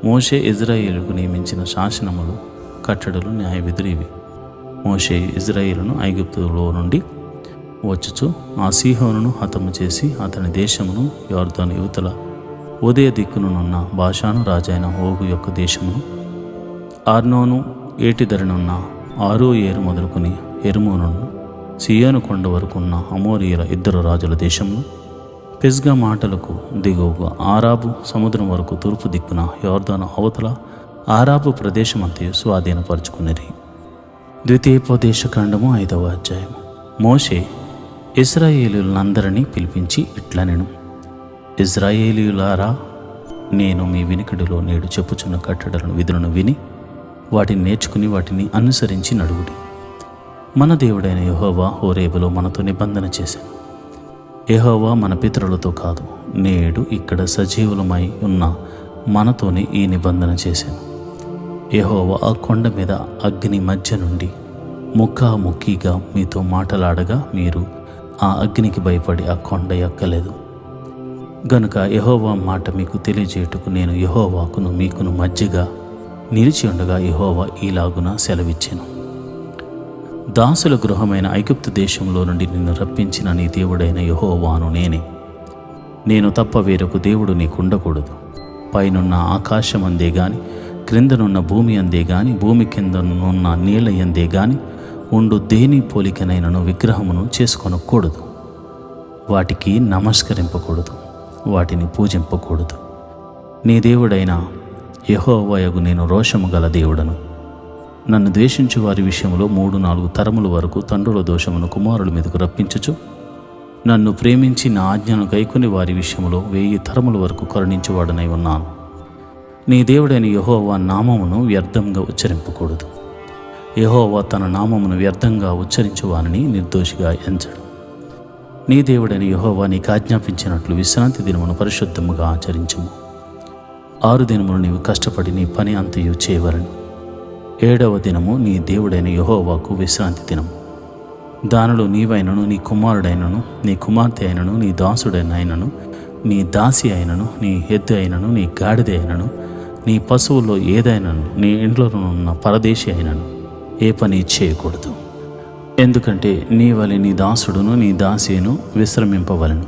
మోషే ఇజ్రాయేలుకు నియమించిన శాసనములు, కట్టడలు, న్యాయ విధులు ఇవి. మోషే ఇజ్రాయేలును ఐగుప్తులో నుండి వచ్చుచు ఆ సీహోనును హతము చేసి అతని దేశమును యొర్దాను యువతల ఉదయ దిక్కునున్న బాషాను రాజైన ఓగు యొక్క దేశమును, ఆర్నోను ఏటిధరనున్న ఆరోయేరు మొదలుకొని హెర్మోనును సియోను కొండ వరకు ఉన్న అమోరీయుల 2 రాజుల దేశమును, పిస్గా మాటలకు దిగువగా ఆరాబు సముద్రం వరకు తూర్పు దిక్కున యొర్దాను అవతల ఆరాబు ప్రదేశమంతయు స్వాధీనపరుచుకునిరి. ద్వితీయోపదేశకాండము 5వ అధ్యాయము. మోషే ఇశ్రాయేలీయులందరినీ పిలిపించి ఇట్లనెను: ఇశ్రాయేలీయులారా, నేను మీ వినికిడిలో నేడు చెప్పుచున్న కట్టడలను విధులను విని వాటిని నేర్చుకుని వాటిని అనుసరించి నడువుడి. మన దేవుడైన యెహోవా హోరేబులో మనతో నిబంధన చేశాను. యెహోవా మన పితరులతో కాదు, నేడు ఇక్కడ సజీవులమై ఉన్న మనతోనే ఈ నిబంధన చేశాను. యెహోవా ఆ కొండ మీద అగ్ని మధ్య నుండి ముఖాముఖిగా మీతో మాటలాడగా మీరు ఆ అగ్నికి భయపడి ఆ కొండ ఎక్కలేదు. గనుక యెహోవా మాట మీకు తెలియజేయుటకు నేను యెహోవాకును మీకును మధ్యగా నిలిచి ఉండగా యెహోవా ఈలాగున సెలవిచ్చెను: దాసుల గృహమైన ఐగుప్తు దేశంలో నుండి నిన్ను రప్పించిన నీ దేవుడైన యెహోవాను నేనే. నేను తప్ప వేరొక దేవుడు నీకుండకూడదు. పైనున్న ఆకాశం అందే గాని, క్రిందనున్న భూమి అందే గాని, భూమి కిందనున్న నీళ్ళ అందే గాని ఉండు దేని పోలికనైనను విగ్రహమును చేసుకొనకూడదు. వాటికి నమస్కరింపకూడదు, వాటిని పూజింపకూడదు. నీ దేవుడైన యెహోవాయగు నేను రోషము గల దేవుడను. నన్ను ద్వేషించు వారి విషయంలో 3-4 తరముల వరకు తండ్రుల దోషమును కుమారుల మీదకు రప్పించుచు, నన్ను ప్రేమించి నా ఆజ్ఞను గైకొని వారి విషయంలో 1000 తరముల వరకు కరుణించువాడనై ఉన్నాను. నీ దేవుడైన యెహోవా నామమును వ్యర్థంగా ఉచ్చరింపకూడదు. యెహోవా తన నామమును వ్యర్థంగా ఉచ్చరించువానిని నిర్దోషిగా ఎంచడు. నీ దేవుడైన యెహోవా నీకు ఆజ్ఞాపించినట్లు విశ్రాంతి దినమును పరిశుద్ధముగా ఆచరించుము. 6 దినములు నీవు కష్టపడి నీ పని అంతయు చేయవలెను. 7వ దినము నీ దేవుడైన యెహోవాకు విశ్రాంతి దినము. దానిలో నీవైనను, నీ కుమారుడైనను, నీ కుమార్తె అయినను, నీ దాసుడైనను, నీ దాసి అయినను, నీ ఎద్దు అయినను, నీ గాడిద అయినను, నీ పశువుల్లో ఏదైనను, నీ ఇంట్లోనున్న పరదేశి అయినను ఏ పని చేయకూడదు. ఎందుకంటే నీ వలె నీ దాసుడును నీ దాసిను విశ్రమింపవలెను.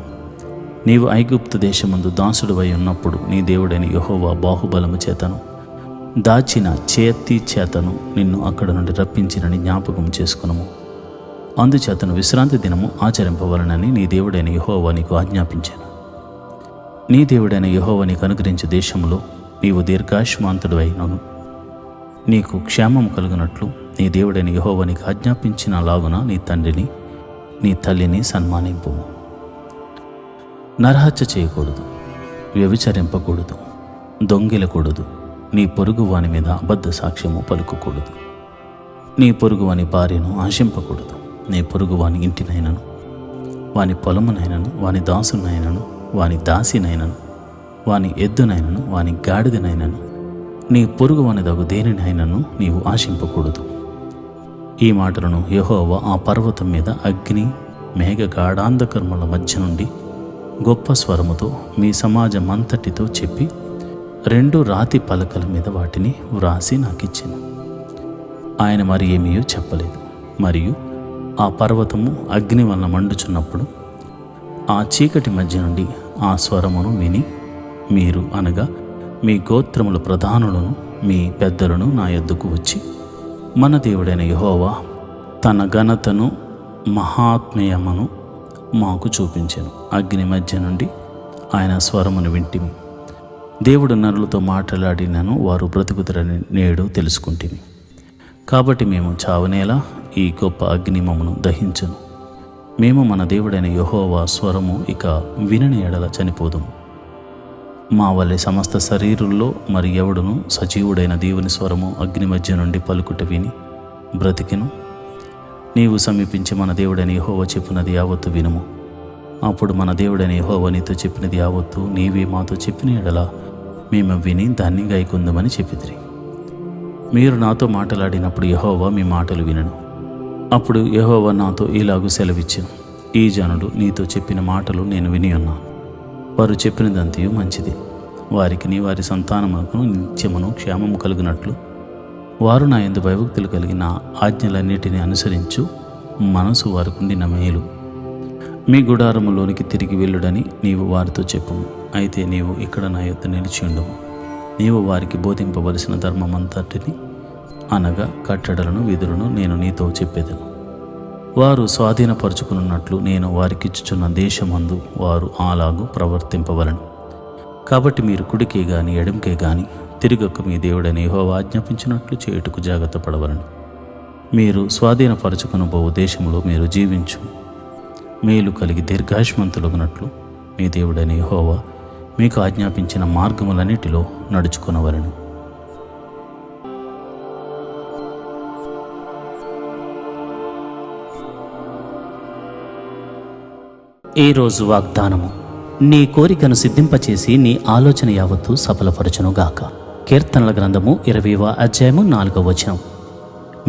నీవు ఐగుప్తు దేశమందు దాసుడువై ఉన్నప్పుడు నీ దేవుడైన యెహోవా బాహుబలము చేతను దాచిన చేతి చేతను నిన్ను అక్కడ నుండి రప్పించినని జ్ఞాపకం చేసుకునము. అందుచేతను విశ్రాంతి దినము ఆచరింపవలనని నీ దేవుడైన యెహోవా నీకు ఆజ్ఞాపించాను. నీ దేవుడైన యెహోవా నీకు అనుగ్రహించే దేశంలో నీవు దీర్ఘాయుష్మాంతుడు అయినను నీకు క్షేమం కలుగునట్లు నీ దేవుడైన యెహోవా నీకు ఆజ్ఞాపించిన లాగున నీ తండ్రిని నీ తల్లిని సన్మానింపు. నరహత్య చేయకూడదు, వ్యభిచరింపకూడదు, దొంగిలకూడదు, నీ పొరుగు వాని మీద అబద్ధ సాక్ష్యము పలుకకూడదు, నీ పొరుగు వాని భార్యను ఆశింపకూడదు, నీ పొరుగు వాని ఇంటినైనను వాని పొలమునైనను వాని దాసునైనను వాని దాసినైనను వాని ఎద్దునైనను వాని గాడిదనైనను నీ పొరుగు వానిదగు దేనినైనను నీవు ఆశింపకూడదు. ఈ మాటలను యెహోవా ఆ పర్వతం మీద అగ్ని మేఘ గాఢాంధకర్మల మధ్య నుండి గొప్ప స్వరముతో మీ సమాజమంతటితో చెప్పి 2 రాతి పలకల మీద వాటిని వ్రాసి నాకిచ్చెను. ఆయన మరి ఏమీ చెప్పలేదు. మరియు ఆ పర్వతము అగ్ని వలన మండుచున్నప్పుడు ఆ చీకటి మధ్య నుండి ఆ స్వరమును విని మీరు అనగా మీ గోత్రముల ప్రధానులను మీ పెద్దలను నా యొద్దకు వచ్చి, మన దేవుడైన యెహోవా తన ఘనతను మహాత్మ్యమును మాకు చూపించెను. అగ్ని మధ్య నుండి ఆయన స్వరమును వింటిమి. దేవుడు నరులతో మాట్లాడినను వారు బ్రతుకుతారని నేడు తెలుసుకుంటిమి. కాబట్టి మేము చావనేలా ఈ గొప్ప అగ్ని మమ్మను దహించును. మేము మన దేవుడైన యెహోవా స్వరము ఇక వినని ఎడల చనిపోదుము. మా వల్లే సమస్త శరీరుల్లో మరి ఎవడును సజీవుడైన దేవుని స్వరము అగ్ని మధ్య నుండి పలుకుట విని బ్రతికెను. నీవు సమీపించి మన దేవుడైన యెహోవా చెప్పినది యావత్తు వినుము. అప్పుడు మన దేవుడైన యెహోవా నీతో చెప్పినది యావత్తు నీవే మాతో చెప్పిన ఎడల మేము విని దాన్ని గైకొందుమని చెప్పితిరి. మీరు నాతో మాట్లాడినప్పుడు యెహోవా మీ మాటలు వినను. అప్పుడు యెహోవా నాతో ఇలాగు సెలవిచ్చెను, ఈ జనుడు నీతో చెప్పిన మాటలు నేను విని ఉన్నాను. వారు చెప్పినదంతయు మంచిది. వారికి వారి సంతానములకు నిత్యమును క్షేమము కలుగునట్లు వారు నా యందు భయభక్తులు కలిగిన ఆజ్ఞలన్నిటినీ అనుసరించు మనసు వారికుండిన మేలు. మీ గుడారములోనికి తిరిగి వెళ్ళుడని నీవు వారితో చెప్పుము. అయితే నీవు ఇక్కడ నా యొద్ద నిలిచి ఉండుము. నీవు వారికి బోధింపవలసిన ధర్మమంతటిని అనగా కట్టడలను విధులను నేను నీతో చెప్పేదను. వారు స్వాధీనపరుచుకున్నట్లు నేను వారికిచ్చుచున్న దేశమందు వారు అలాగూ ప్రవర్తింపవలను. కాబట్టి మీరు కుడికే గాని ఎడమకే గాని తిరగక మీ దేవుడైన యెహోవా ఆజ్ఞాపించినట్లు చేయుటకు జాగ్రత్త పడవలను. మీరు స్వాధీనపరుచుకునబోవు దేశంలో మీరు జీవించు మేలు కలిగి దీర్ఘాయుష్మంతులగునట్లు మీ దేవుడైన యెహోవా మీకు ఆజ్ఞాపించిన మార్గములన్నిటిలో నడుచుకొనవలెను. ఈరోజు వాగ్దానము. నీ కోరికను సిద్ధింపచేసి నీ ఆలోచన యావత్తు సఫలపరచునుగాక. కీర్తనల గ్రంథము 20వ అధ్యాయము 4వ వచనం.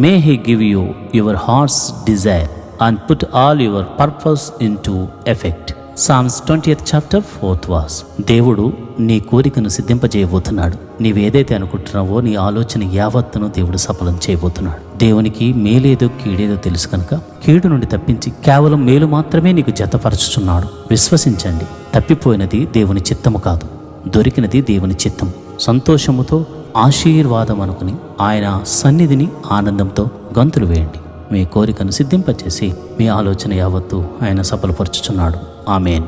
మే he give you your hearts desire and put all your purpose in to effect. Psalms 20th chapter 4th verse. దేవుడు నీ కోరికను సిద్ధింపజేయబోతున్నాడు. నీవేదైతే అనుకుంటున్నావో నీ ఆలోచన యావత్తును దేవుడు సఫలం చేయబోతున్నాడు. దేవునికి మేలేదో కీడేదో తెలుసు కనుక కీడు నుండి తప్పించి కేవలం మేలు మాత్రమే నీకు జతపరచుచున్నాడు. విశ్వసించండి. తప్పిపోయినది దేవుని చిత్తము కాదు, దొరికినది దేవుని చిత్తము. సంతోషముతో ఆశీర్వాదం అనుకుని ఆయన సన్నిధిని ఆనందంతో గంతులు వేయండి. మీ కోరికను సిద్ధింపచేసి మీ ఆలోచన యావత్తు ఆయన సఫలపరచుచున్నాడు. ఆమేన్.